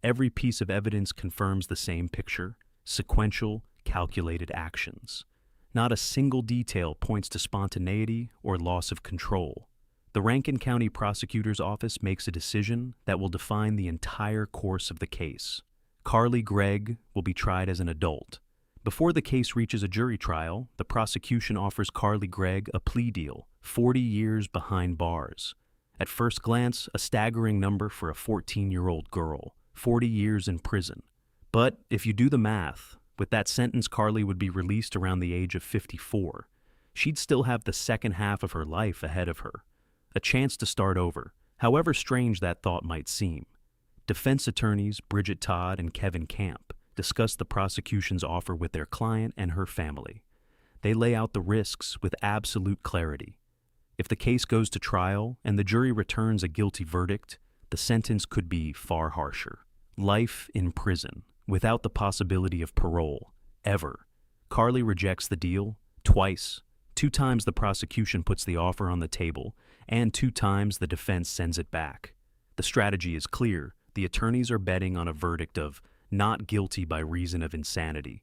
Every piece of evidence confirms the same picture: sequential, calculated actions. Not a single detail points to spontaneity or loss of control. The Rankin County Prosecutor's Office makes a decision that will define the entire course of the case. Carly Gregg will be tried as an adult. Before the case reaches a jury trial, the prosecution offers Carly Gregg a plea deal, 40 years behind bars. At first glance, a staggering number for a 14-year-old girl, 40 years in prison. But if you do the math, with that sentence, Carly would be released around the age of 54. She'd still have the second half of her life ahead of her. A chance to start over, however strange that thought might seem. Defense attorneys Bridget Todd and Kevin Camp discuss the prosecution's offer with their client and her family. They lay out the risks with absolute clarity. If the case goes to trial and the jury returns a guilty verdict, the sentence could be far harsher. Life in prison, without the possibility of parole, ever. Carly rejects the deal twice. 2 times the prosecution puts the offer on the table, and 2 times the defense sends it back. The strategy is clear. The attorneys are betting on a verdict of not guilty by reason of insanity.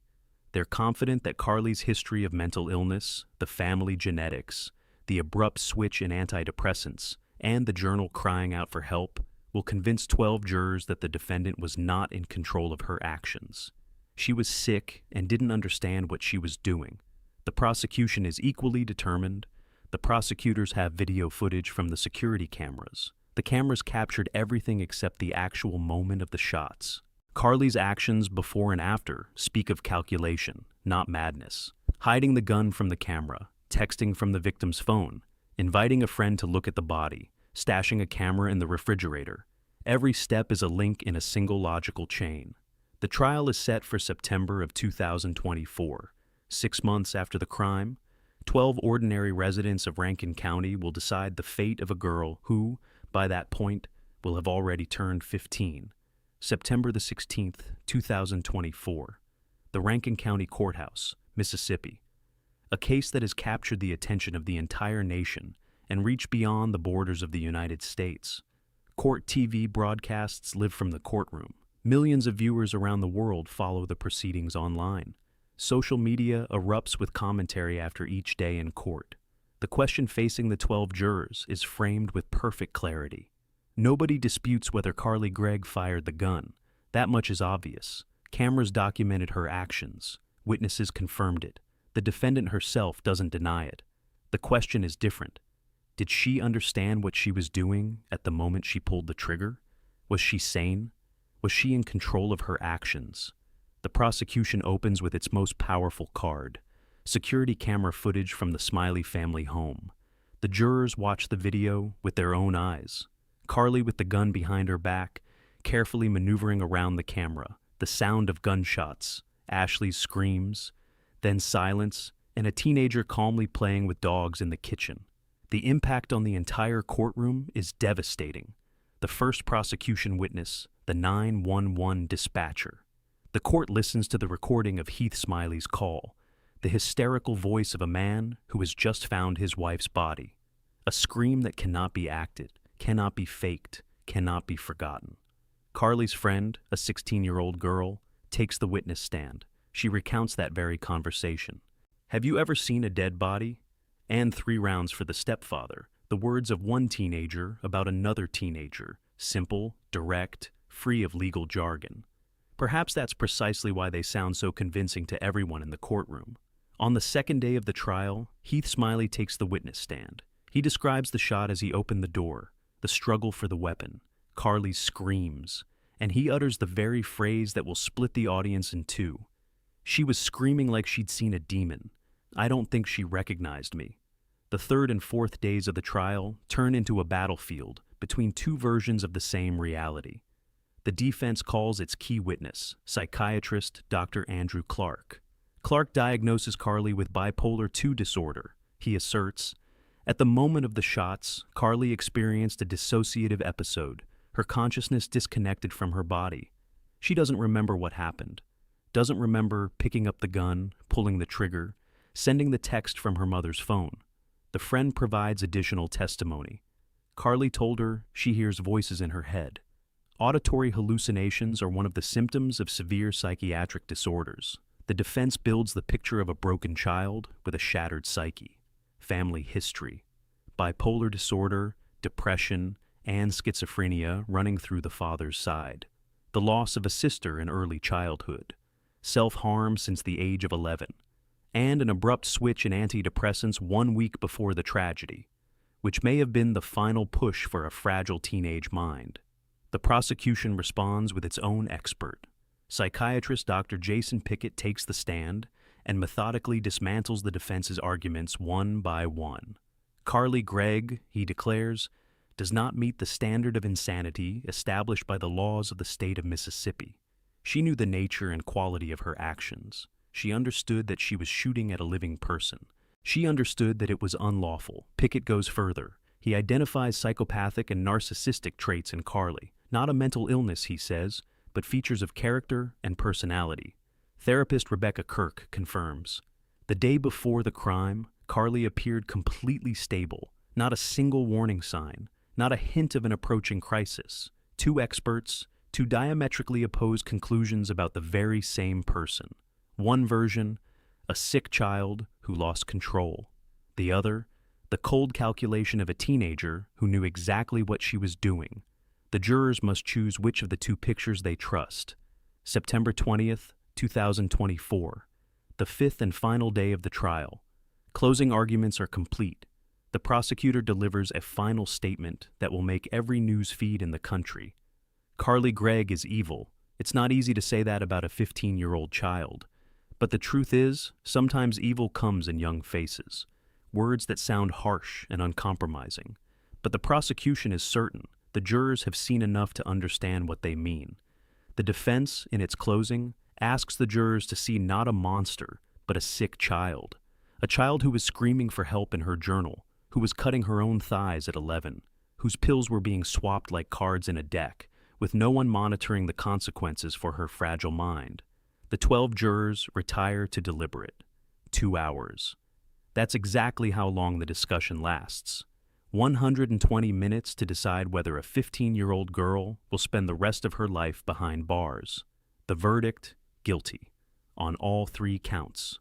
They're confident that Carly's history of mental illness, the family genetics, the abrupt switch in antidepressants, and the journal crying out for help will convince 12 jurors that the defendant was not in control of her actions. She was sick and didn't understand what she was doing. The prosecution is equally determined. The prosecutors have video footage from the security cameras. The cameras captured everything except the actual moment of the shots. Carly's actions before and after speak of calculation, not madness. Hiding the gun from the camera, texting from the victim's phone, inviting a friend to look at the body, stashing a camera in the refrigerator. Every step is a link in a single logical chain. The trial is set for September of 2024. 6 months after the crime, 12 ordinary residents of Rankin County will decide the fate of a girl who, by that point, will have already turned 15. September the 16th, 2024. The Rankin County Courthouse, Mississippi. A case that has captured the attention of the entire nation and reached beyond the borders of the United States. Court TV broadcasts live from the courtroom. Millions of viewers around the world follow the proceedings online. Social media erupts with commentary after each day in court. The question facing the 12 jurors is framed with perfect clarity. Nobody disputes whether Carly Gregg fired the gun. That much is obvious. Cameras documented her actions. Witnesses confirmed it. The defendant herself doesn't deny it. The question is different. Did she understand what she was doing at the moment she pulled the trigger? Was she sane? Was she in control of her actions? The prosecution opens with its most powerful card: security camera footage from the Smiley family home. The jurors watch the video with their own eyes. Carly with the gun behind her back, carefully maneuvering around the camera, the sound of gunshots, Ashley's screams, then silence, and a teenager calmly playing with dogs in the kitchen. The impact on the entire courtroom is devastating. The first prosecution witness, the 911 dispatcher. The court listens to the recording of Heath Smiley's call, the hysterical voice of a man who has just found his wife's body. A scream that cannot be acted, cannot be faked, cannot be forgotten. Carly's friend, a 16-year-old girl, takes the witness stand. She recounts that very conversation. "Have you ever seen a dead body?" And 3 rounds for the stepfather, the words of one teenager about another teenager, simple, direct, free of legal jargon. Perhaps that's precisely why they sound so convincing to everyone in the courtroom. On the second day of the trial, Heath Smiley takes the witness stand. He describes the shot as he opened the door, the struggle for the weapon, Carly's screams, and he utters the very phrase that will split the audience in 2. "She was screaming like she'd seen a demon. I don't think she recognized me." The 3rd and 4th days of the trial turn into a battlefield between 2 versions of the same reality. The defense calls its key witness, psychiatrist Dr. Andrew Clark. Clark diagnoses Carly with bipolar II disorder. He asserts, At the moment of the shots, Carly experienced a dissociative episode, her consciousness disconnected from her body. She doesn't remember what happened, doesn't remember picking up the gun, pulling the trigger, sending the text from her mother's phone. The friend provides additional testimony. Carly told her she hears voices in her head. Auditory hallucinations are one of the symptoms of severe psychiatric disorders. The defense builds the picture of a broken child with a shattered psyche. Family history, bipolar disorder, depression, and schizophrenia running through the father's side. The loss of a sister in early childhood. Self-harm since the age of 11. And an abrupt switch in antidepressants 1 week before the tragedy, which may have been the final push for a fragile teenage mind. The prosecution responds with its own expert. Psychiatrist Dr. Jason Pickett takes the stand and methodically dismantles the defense's arguments one by one. Carly Gregg, he declares, does not meet the standard of insanity established by the laws of the state of Mississippi. She knew the nature and quality of her actions. She understood that she was shooting at a living person. She understood that it was unlawful. Pickett goes further. He identifies psychopathic and narcissistic traits in Carly. Not a mental illness, he says, but features of character and personality. Therapist Rebecca Kirk confirms. The day before the crime, Carly appeared completely stable. Not a single warning sign. Not a hint of an approaching crisis. Two experts, two diametrically opposed conclusions about the very same person. One version, a sick child who lost control. The other, the cold calculation of a teenager who knew exactly what she was doing. The jurors must choose which of the two pictures they trust. September 20th, 2024, the fifth and final day of the trial. Closing arguments are complete. The prosecutor delivers a final statement that will make every news feed in the country. Carly Gregg is evil. It's not easy to say that about a 15-year-old child. But the truth is, sometimes evil comes in young faces. Words that sound harsh and uncompromising. But the prosecution is certain. The jurors have seen enough to understand what they mean. The defense, in its closing, asks the jurors to see not a monster, but a sick child. A child who was screaming for help in her journal, who was cutting her own thighs at 11, whose pills were being swapped like cards in a deck, with no one monitoring the consequences for her fragile mind. The 12 jurors retire to deliberate. 2 hours. That's exactly how long the discussion lasts. 120 minutes to decide whether a 15-year-old girl will spend the rest of her life behind bars. The verdict, guilty, on all 3 counts.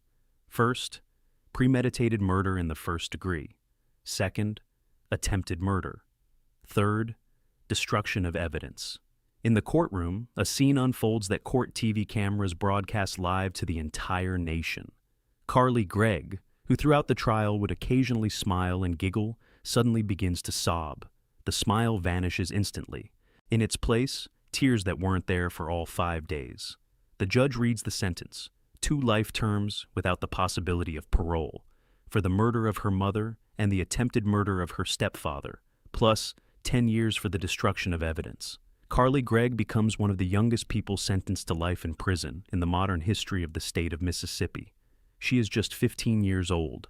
First, premeditated murder in the first degree. Second, attempted murder. Third, destruction of evidence. In the courtroom, a scene unfolds that court TV cameras broadcast live to the entire nation. Carly Gregg, who throughout the trial would occasionally smile and giggle, suddenly begins to sob. The smile vanishes instantly. In its place, tears that weren't there for all 5 days. The judge reads the sentence, 2 life terms without the possibility of parole, for the murder of her mother and the attempted murder of her stepfather, plus 10 years for the destruction of evidence. Carly Gregg becomes one of the youngest people sentenced to life in prison in the modern history of the state of Mississippi. She is just 15 years old,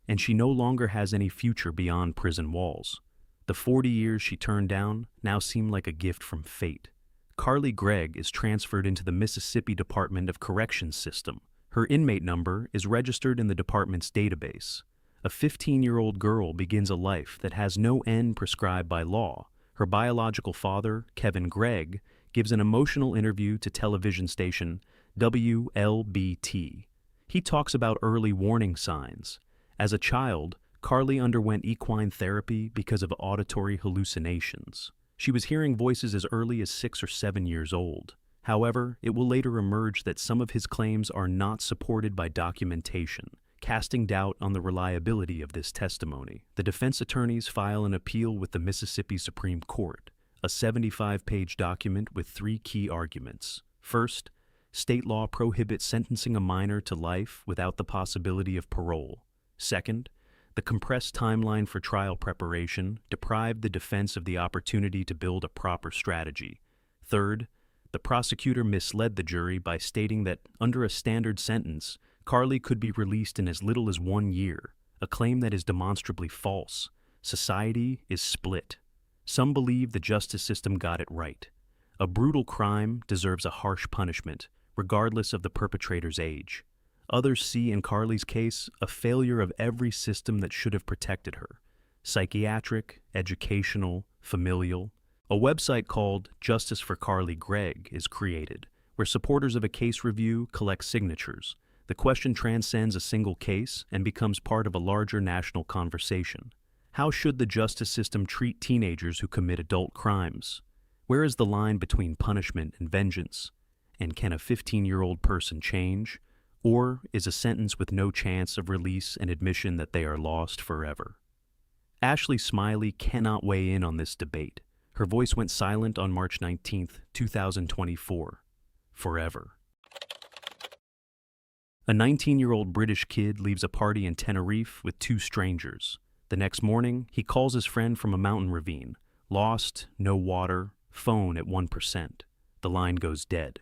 and she no longer has any future beyond prison walls. The 40 years she turned down now seem like a gift from fate. Carly Gregg is transferred into the Mississippi Department of Corrections system. Her inmate number is registered in the department's database. A 15-year-old girl begins a life that has no end prescribed by law. Her biological father, Kevin Gregg, gives an emotional interview to television station WLBT. He talks about early warning signs. As a child, Carly underwent equine therapy because of auditory hallucinations. She was hearing voices as early as 6 or 7 years old. However, it will later emerge that some of his claims are not supported by documentation, casting doubt on the reliability of this testimony. The defense attorneys file an appeal with the Mississippi Supreme Court, a 75-page document with 3 key arguments. First, state law prohibits sentencing a minor to life without the possibility of parole. Second, the compressed timeline for trial preparation deprived the defense of the opportunity to build a proper strategy. Third, the prosecutor misled the jury by stating that under a standard sentence, Carly could be released in as little as 1 year, a claim that is demonstrably false. Society is split. Some believe the justice system got it right. A brutal crime deserves a harsh punishment, regardless of the perpetrator's age. Others see in Carly's case a failure of every system that should have protected her: psychiatric, educational, familial. A website called Justice for Carly Gregg is created, where supporters of a case review collect signatures. The question transcends a single case and becomes part of a larger national conversation. How should the justice system treat teenagers who commit adult crimes? Where is the line between punishment and vengeance? And can a 15-year-old person change? Or is a sentence with no chance of release an admission that they are lost forever? Ashley Smiley cannot weigh in on this debate. Her voice went silent on March 19, 2024. Forever. A 19-year-old British kid leaves a party in Tenerife with two strangers. The next morning, he calls his friend from a mountain ravine. Lost, no water, phone at 1%. The line goes dead.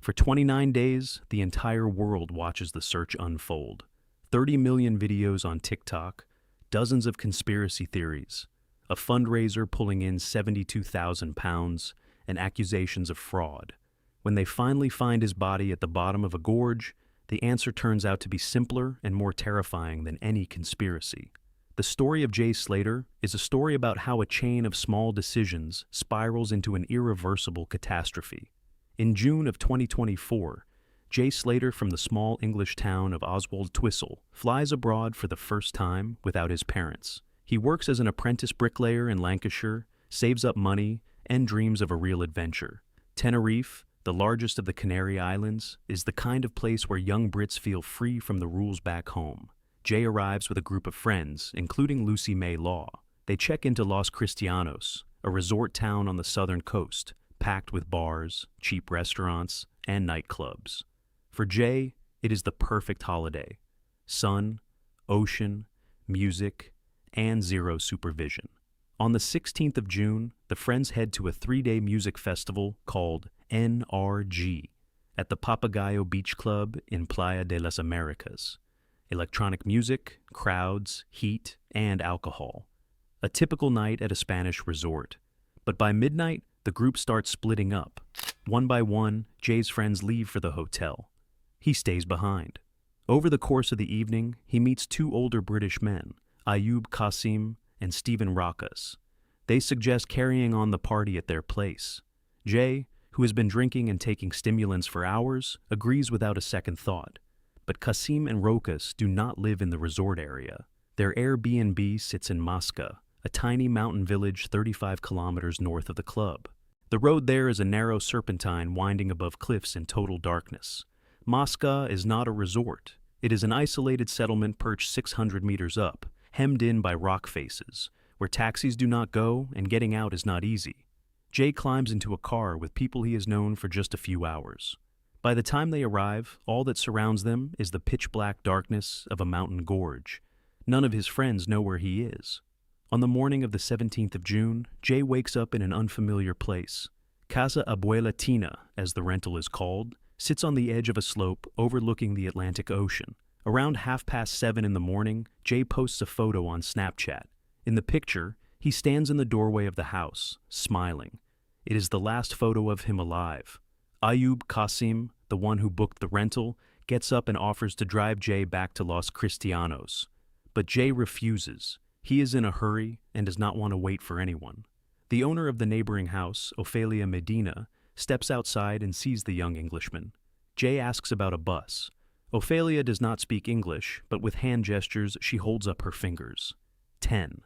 For 29 days, the entire world watches the search unfold. 30 million videos on TikTok, dozens of conspiracy theories, a fundraiser pulling in £72,000, and accusations of fraud. When they finally find his body at the bottom of a gorge, the answer turns out to be simpler and more terrifying than any conspiracy. The story of Jay Slater is a story about how a chain of small decisions spirals into an irreversible catastrophe. In June of 2024, Jay Slater from the small English town of Oswald Twistle flies abroad for the first time without his parents. He works as an apprentice bricklayer in Lancashire, saves up money, and dreams of a real adventure. Tenerife, the largest of the Canary Islands, is the kind of place where young Brits feel free from the rules back home. Jay arrives with a group of friends, including Lucy May Law. They check into Los Cristianos, a resort town on the southern coast, packed with bars, cheap restaurants, and nightclubs. For Jay, it is the perfect holiday. Sun, ocean, music, and zero supervision. On the 16th of June, the friends head to a 3-day music festival called NRG at the Papagayo Beach Club in Playa de las Americas. Electronic music, crowds, heat, and alcohol. A typical night at a Spanish resort. But by midnight, the group starts splitting up. One by one, Jay's friends leave for the hotel. He stays behind. Over the course of the evening, he meets two older British men, Ayub Qasim and Stephen Rakas. They suggest carrying on the party at their place. Jay, who has been drinking and taking stimulants for hours, agrees without a second thought. But Qasim and Rokas do not live in the resort area. Their Airbnb sits in Masca, a tiny mountain village 35 kilometers north of the club. The road there is a narrow serpentine winding above cliffs in total darkness. Masca is not a resort. It is an isolated settlement perched 600 meters up, hemmed in by rock faces, where taxis do not go and getting out is not easy. Jay climbs into a car with people he has known for just a few hours. By the time they arrive, all that surrounds them is the pitch-black darkness of a mountain gorge. None of his friends know where he is. On the morning of the 17th of June, Jay wakes up in an unfamiliar place. Casa Abuela Tina, as the rental is called, sits on the edge of a slope overlooking the Atlantic Ocean. Around 7:30 in the morning, Jay posts a photo on Snapchat. In the picture, he stands in the doorway of the house, smiling. It is the last photo of him alive. Ayub Qasim, the one who booked the rental, gets up and offers to drive Jay back to Los Cristianos. But Jay refuses. He is in a hurry and does not want to wait for anyone. The owner of the neighboring house, Ophelia Medina, steps outside and sees the young Englishman. Jay asks about a bus. Ophelia does not speak English, but with hand gestures she holds up her fingers. 10.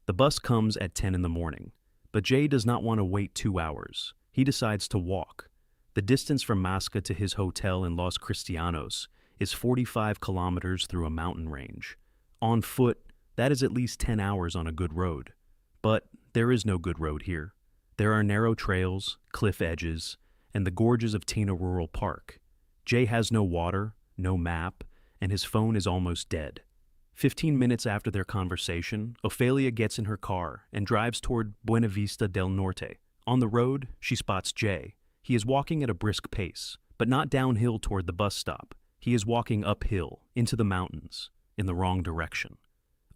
The bus comes at 10 in the morning, but Jay does not want to wait 2 hours. He decides to walk. The distance from Masca to his hotel in Los Cristianos is 45 kilometers through a mountain range. On foot, that is at least 10 hours on a good road. But there is no good road here. There are narrow trails, cliff edges, and the gorges of Tina Rural Park. Jay has no water, no map, and his phone is almost dead. 15 minutes after their conversation, Ophelia gets in her car and drives toward Buena Vista del Norte. On the road, she spots Jay. He is walking at a brisk pace, but not downhill toward the bus stop. He is walking uphill, into the mountains, in the wrong direction.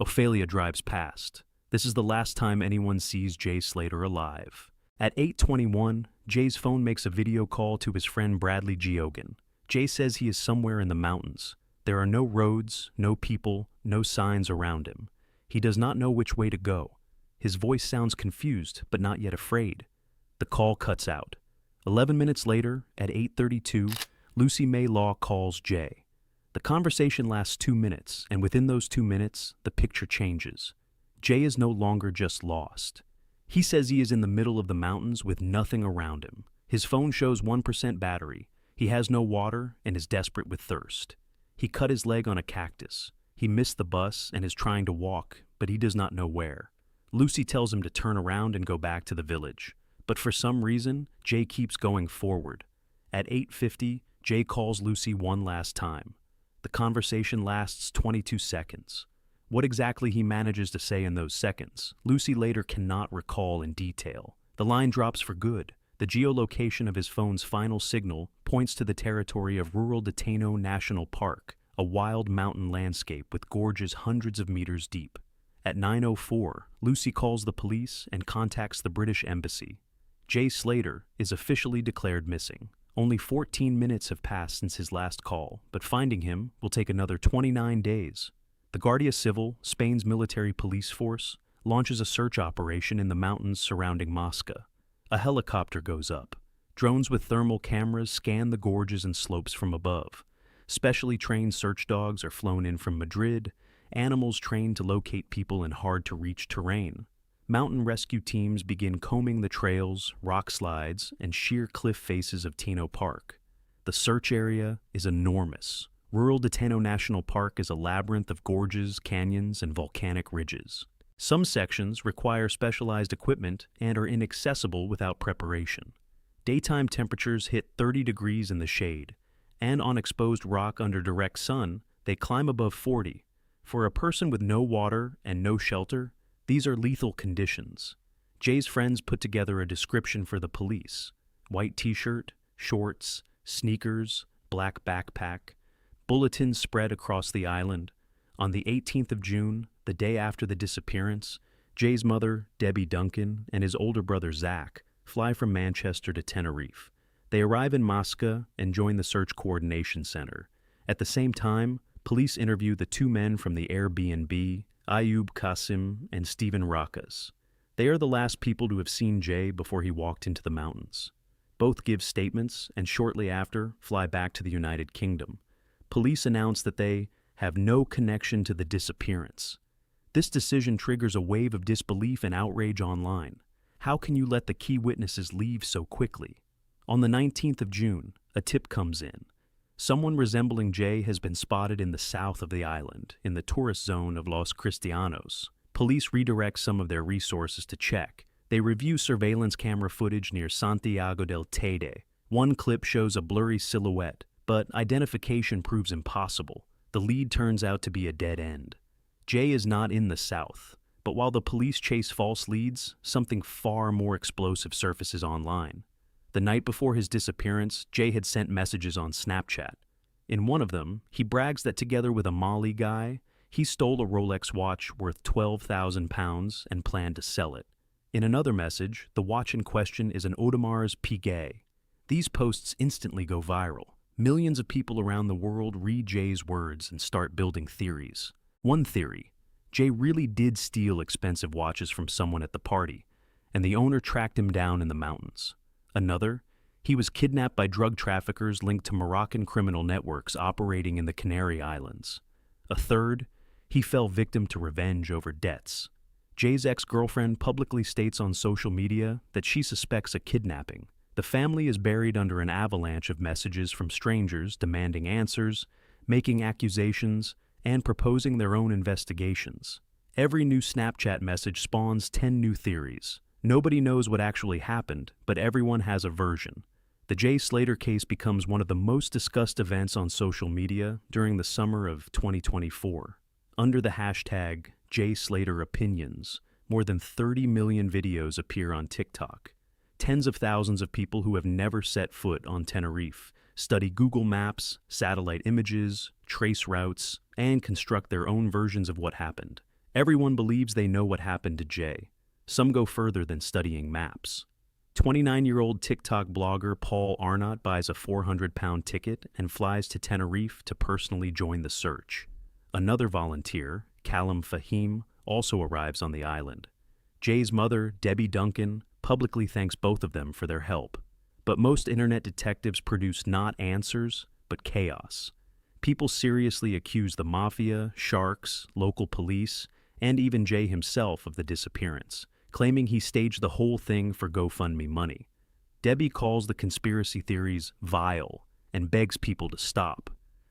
Ophelia drives past. This is the last time anyone sees Jay Slater alive. At 8:21, Jay's phone makes a video call to his friend Bradley Geoghegan. Jay says he is somewhere in the mountains. There are no roads, no people, no signs around him. He does not know which way to go. His voice sounds confused, but not yet afraid. The call cuts out. 11 minutes later, at 8:32, Lucy May Law calls Jay. The conversation lasts 2 minutes, and within those 2 minutes, the picture changes. Jay is no longer just lost. He says he is in the middle of the mountains with nothing around him. His phone shows 1% battery. He has no water and is desperate with thirst. He cut his leg on a cactus. He missed the bus and is trying to walk, but he does not know where. Lucy tells him to turn around and go back to the village. But for some reason, Jay keeps going forward. At 8:50, Jay calls Lucy one last time. The conversation lasts 22 seconds. What exactly he manages to say in those seconds, Lucy later cannot recall in detail. The line drops for good. The geolocation of his phone's final signal points to the territory of rural Detano National Park, a wild mountain landscape with gorges hundreds of meters deep. At 9:04, Lucy calls the police and contacts the British Embassy. Jay Slater is officially declared missing. Only 14 minutes have passed since his last call, but finding him will take another 29 days. The Guardia Civil, Spain's military police force, launches a search operation in the mountains surrounding Mosca. A helicopter goes up. Drones with thermal cameras scan the gorges and slopes from above. Specially trained search dogs are flown in from Madrid, animals trained to locate people in hard-to-reach terrain. Mountain rescue teams begin combing the trails, rock slides, and sheer cliff faces of Teno Park. The search area is enormous. Rural Detano National Park is a labyrinth of gorges, canyons, and volcanic ridges. Some sections require specialized equipment and are inaccessible without preparation. Daytime temperatures hit 30 degrees in the shade, and on exposed rock under direct sun, they climb above 40. For a person with no water and no shelter, these are lethal conditions. Jay's friends put together a description for the police: white t-shirt, shorts, sneakers, black backpack. Bulletins spread across the island. On the 18th of June, the day after the disappearance, Jay's mother, Debbie Duncan, and his older brother, Zach, fly from Manchester to Tenerife. They arrive in Mosca and join the Search Coordination Center. At the same time, police interview the two men from the Airbnb, Ayub Qasim and Stephen Rakas. They are the last people to have seen Jay before he walked into the mountains. Both give statements and shortly after fly back to the United Kingdom. Police announce that they have no connection to the disappearance. This decision triggers a wave of disbelief and outrage online. How can you let the key witnesses leave so quickly? On the 19th of June, a tip comes in. Someone resembling Jay has been spotted in the south of the island, in the tourist zone of Los Cristianos. Police redirect some of their resources to check. They review surveillance camera footage near Santiago del Teide. One clip shows a blurry silhouette, but identification proves impossible. The lead turns out to be a dead end. Jay is not in the south, but while the police chase false leads, something far more explosive surfaces online. The night before his disappearance, Jay had sent messages on Snapchat. In one of them, he brags that together with a Mali guy, he stole a Rolex watch worth £12,000 and planned to sell it. In another message, the watch in question is an Audemars Piguet. These posts instantly go viral. Millions of people around the world read Jay's words and start building theories. One theory: Jay really did steal expensive watches from someone at the party, and the owner tracked him down in the mountains. Another: he was kidnapped by drug traffickers linked to Moroccan criminal networks operating in the Canary Islands. A third: he fell victim to revenge over debts. Jay's ex-girlfriend publicly states on social media that she suspects a kidnapping. The family is buried under an avalanche of messages from strangers demanding answers, making accusations, and proposing their own investigations. Every new Snapchat message spawns 10 new theories. Nobody knows what actually happened, but everyone has a version. The Jay Slater case becomes one of the most discussed events on social media during the summer of 2024. Under the hashtag #JaySlaterOpinions, more than 30 million videos appear on TikTok. Tens of thousands of people who have never set foot on Tenerife study Google Maps, satellite images, trace routes, and construct their own versions of what happened. Everyone believes they know what happened to Jay. Some go further than studying maps. 29-year-old TikTok blogger Paul Arnott buys a 400-pound ticket and flies to Tenerife to personally join the search. Another volunteer, Callum Fahim, also arrives on the island. Jay's mother, Debbie Duncan, publicly thanks both of them for their help. But most internet detectives produce not answers, but chaos. People seriously accuse the mafia, sharks, local police, and even Jay himself of the disappearance, claiming he staged the whole thing for GoFundMe money. Debbie calls the conspiracy theories vile and begs people to stop.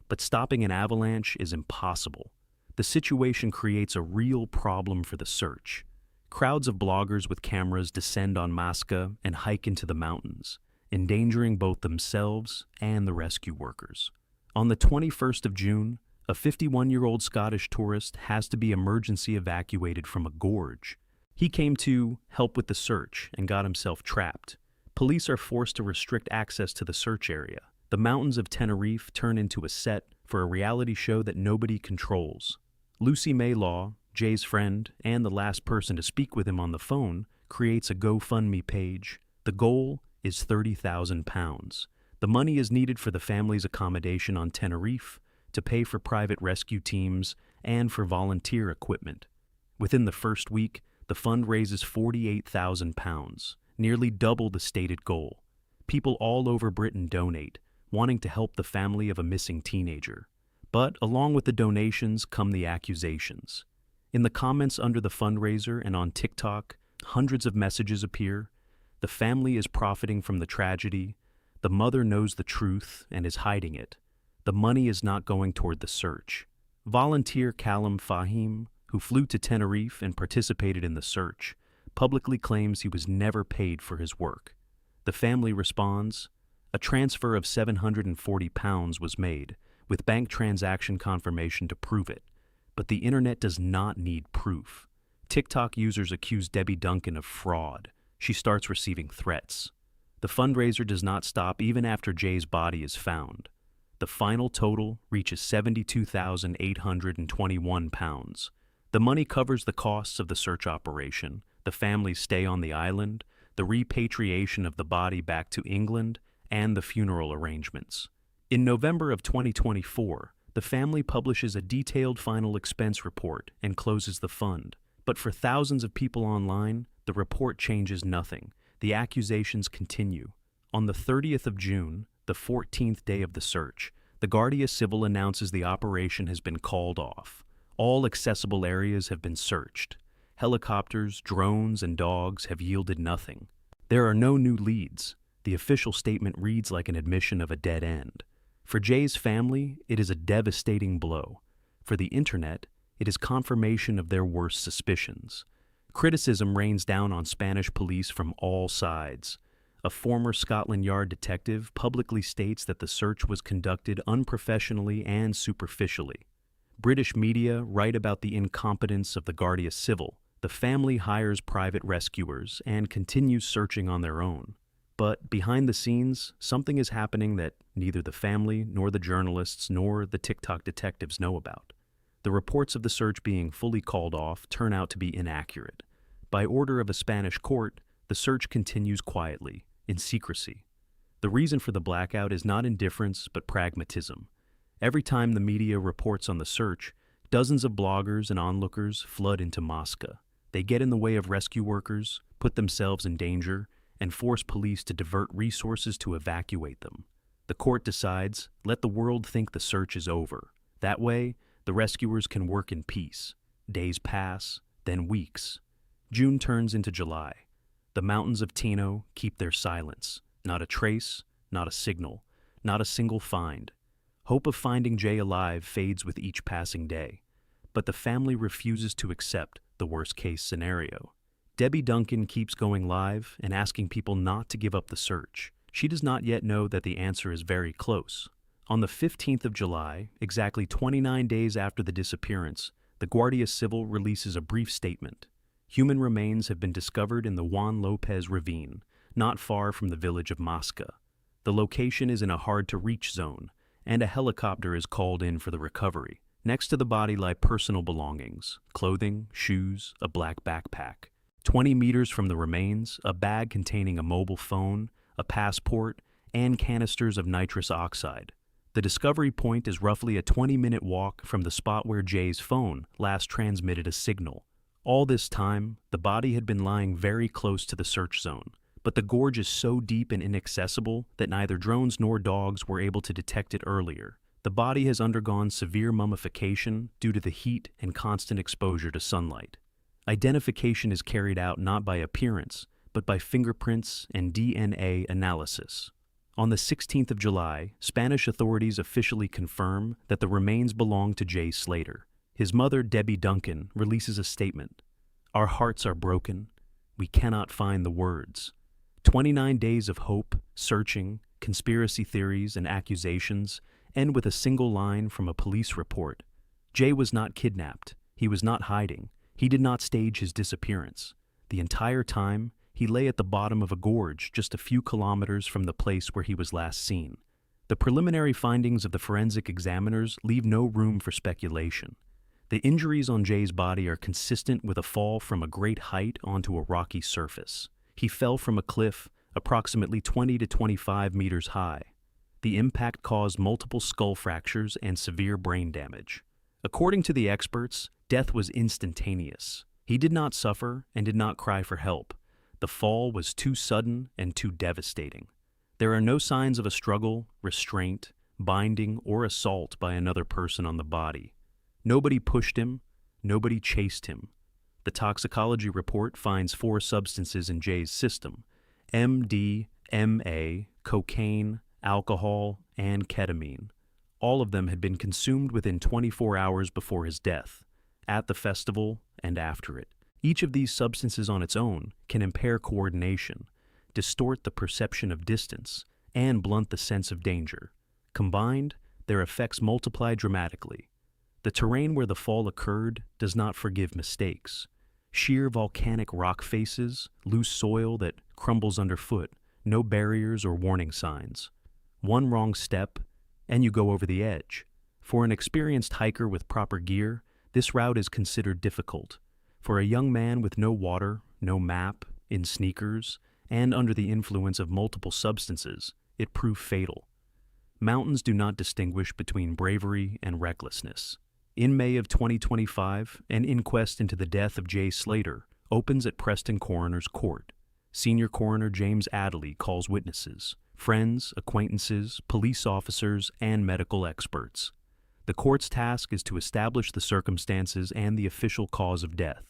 But stopping an avalanche is impossible. The situation creates a real problem for the search. Crowds of bloggers with cameras descend on Masca and hike into the mountains, endangering both themselves and the rescue workers. On the 21st of June, a 51-year-old Scottish tourist has to be emergency evacuated from a gorge. He came to help with the search and got himself trapped. Police are forced to restrict access to the search area. The mountains of Tenerife turn into a set for a reality show that nobody controls. Lucy Maylaw, Jay's friend and the last person to speak with him on the phone, creates a GoFundMe page. The goal is £30,000. The money is needed for the family's accommodation on Tenerife, to pay for private rescue teams, and for volunteer equipment. Within the first week, the fund raises £48,000, nearly double the stated goal. People all over Britain donate, wanting to help the family of a missing teenager. But along with the donations come the accusations. In the comments under the fundraiser and on TikTok, hundreds of messages appear. The family is profiting from the tragedy. The mother knows the truth and is hiding it. The money is not going toward the search. Volunteer Callum Fahim, who flew to Tenerife and participated in the search, publicly claims he was never paid for his work. The family responds, a transfer of £740 was made, with bank transaction confirmation to prove it. But the internet does not need proof. TikTok users accuse Debbie Duncan of fraud. She starts receiving threats. The fundraiser does not stop even after Jay's body is found. The final total reaches £72,821. The money covers the costs of the search operation, the family's stay on the island, the repatriation of the body back to England, and the funeral arrangements. In November of 2024, the family publishes a detailed final expense report and closes the fund. But for thousands of people online, the report changes nothing. The accusations continue. On the 30th of June, the 14th day of the search, the Guardia Civil announces the operation has been called off. All accessible areas have been searched. Helicopters, drones, and dogs have yielded nothing. There are no new leads. The official statement reads like an admission of a dead end. For Jay's family, it is a devastating blow. For the internet, it is confirmation of their worst suspicions. Criticism rains down on Spanish police from all sides. A former Scotland Yard detective publicly states that the search was conducted unprofessionally and superficially. British media write about the incompetence of the Guardia Civil. The family hires private rescuers and continues searching on their own. But behind the scenes, something is happening that neither the family nor the journalists nor the TikTok detectives know about. The reports of the search being fully called off turn out to be inaccurate. By order of a Spanish court, the search continues quietly, in secrecy. The reason for the blackout is not indifference, but pragmatism. Every time the media reports on the search, dozens of bloggers and onlookers flood into Masca. They get in the way of rescue workers, put themselves in danger, and force police to divert resources to evacuate them. The court decides, let the world think the search is over. That way, the rescuers can work in peace. Days pass, then weeks. June turns into July. The mountains of Tino keep their silence. Not a trace, not a signal, not a single find. Hope of finding Jay alive fades with each passing day. But the family refuses to accept the worst-case scenario. Debbie Duncan keeps going live and asking people not to give up the search. She does not yet know that the answer is very close. On the 15th of July, exactly 29 days after the disappearance, the Guardia Civil releases a brief statement. Human remains have been discovered in the Juan Lopez ravine, not far from the village of Masca. The location is in a hard-to-reach zone, and a helicopter is called in for the recovery. Next to the body lie personal belongings, clothing, shoes, a black backpack. 20 meters from the remains, a bag containing a mobile phone, a passport, and canisters of nitrous oxide. The discovery point is roughly a 20-minute walk from the spot where Jay's phone last transmitted a signal. All this time, the body had been lying very close to the search zone, but the gorge is so deep and inaccessible that neither drones nor dogs were able to detect it earlier. The body has undergone severe mummification due to the heat and constant exposure to sunlight. Identification is carried out not by appearance, but by fingerprints and DNA analysis. On the 16th of July, Spanish authorities officially confirm that the remains belong to Jay Slater. His mother, Debbie Duncan, releases a statement. "Our hearts are broken. We cannot find the words." 29 days of hope, searching, conspiracy theories, and accusations end with a single line from a police report. Jay was not kidnapped. He was not hiding. He did not stage his disappearance. The entire time, he lay at the bottom of a gorge just a few kilometers from the place where he was last seen. The preliminary findings of the forensic examiners leave no room for speculation. The injuries on Jay's body are consistent with a fall from a great height onto a rocky surface. He fell from a cliff approximately 20 to 25 meters high. The impact caused multiple skull fractures and severe brain damage. According to the experts, death was instantaneous. He did not suffer and did not cry for help. The fall was too sudden and too devastating. There are no signs of a struggle, restraint, binding, or assault by another person on the body. Nobody pushed him. Nobody chased him. The toxicology report finds 4 substances in Jay's system: MDMA, cocaine, alcohol, and ketamine. All of them had been consumed within 24 hours before his death, at the festival and after it. Each of these substances on its own can impair coordination, distort the perception of distance, and blunt the sense of danger. Combined, their effects multiply dramatically. The terrain where the fall occurred does not forgive mistakes. Sheer volcanic rock faces, loose soil that crumbles underfoot, no barriers or warning signs. One wrong step, and you go over the edge. For an experienced hiker with proper gear, this route is considered difficult. For a young man with no water, no map, in sneakers, and under the influence of multiple substances, it proved fatal. Mountains do not distinguish between bravery and recklessness. In May of 2025, an inquest into the death of Jay Slater opens at Preston Coroner's Court. Senior Coroner James Adderley calls witnesses, friends, acquaintances, police officers, and medical experts. The court's task is to establish the circumstances and the official cause of death.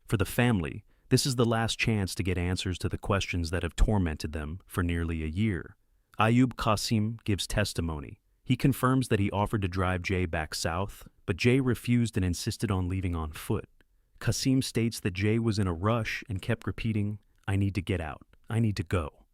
For the family, this is the last chance to get answers to the questions that have tormented them for nearly a year. Ayub Qasim gives testimony. He confirms that he offered to drive Jay back south, but Jay refused and insisted on leaving on foot. Qasim states that Jay was in a rush and kept repeating, "I need to get out. I need to go."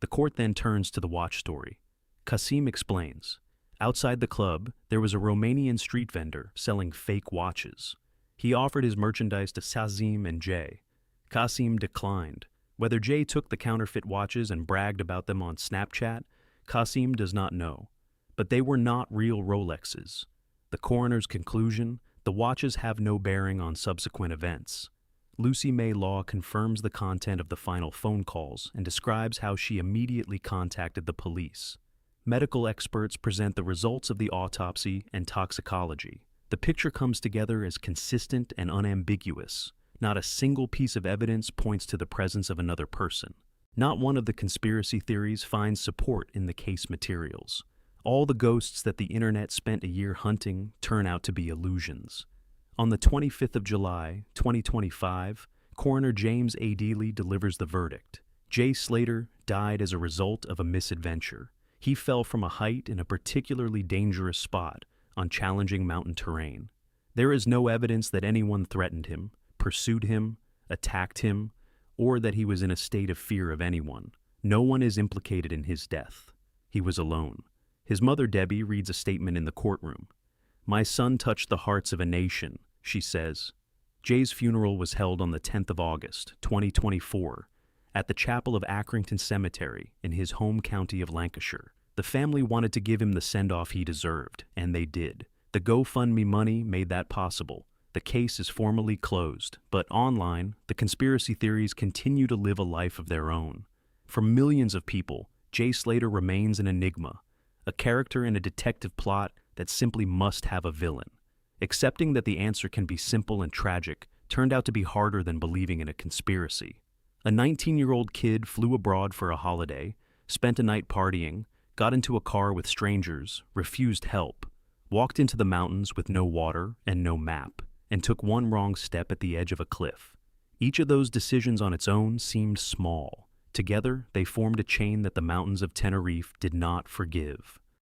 The court then turns to the watch story. Qasim explains, outside the club, there was a Romanian street vendor selling fake watches. He offered his merchandise to Sazim and Jay. Qasim declined. Whether Jay took the counterfeit watches and bragged about them on Snapchat, Qasim does not know. But they were not real Rolexes. The coroner's conclusion, the watches have no bearing on subsequent events. Lucy May Law confirms the content of the final phone calls and describes how she immediately contacted the police. Medical experts present the results of the autopsy and toxicology. The picture comes together as consistent and unambiguous. Not a single piece of evidence points to the presence of another person. Not one of the conspiracy theories finds support in the case materials. All the ghosts that the internet spent a year hunting turn out to be illusions. On the 25th of July, 2025, Coroner James A. Dealey delivers the verdict. Jay Slater died as a result of a misadventure. He fell from a height in a particularly dangerous spot on challenging mountain terrain. There is no evidence that anyone threatened him, pursued him, attacked him, or that he was in a state of fear of anyone. No one is implicated in his death. He was alone. His mother, Debbie, reads a statement in the courtroom. "My son touched the hearts of a nation," she says. Jay's funeral was held on the 10th of August, 2024, at the chapel of Accrington Cemetery in his home county of Lancashire. The family wanted to give him the send-off he deserved, and they did. The GoFundMe money made that possible. The case is formally closed, but online, the conspiracy theories continue to live a life of their own. For millions of people, Jay Slater remains an enigma, a character in a detective plot that simply must have a villain. Accepting that the answer can be simple and tragic turned out to be harder than believing in a conspiracy. A 19-year-old kid flew abroad for a holiday, spent a night partying, got into a car with strangers, refused help, walked into the mountains with no water and no map, and took one wrong step at the edge of a cliff. Each of those decisions on its own seemed small. Together, they formed a chain that the mountains of Tenerife did not forgive.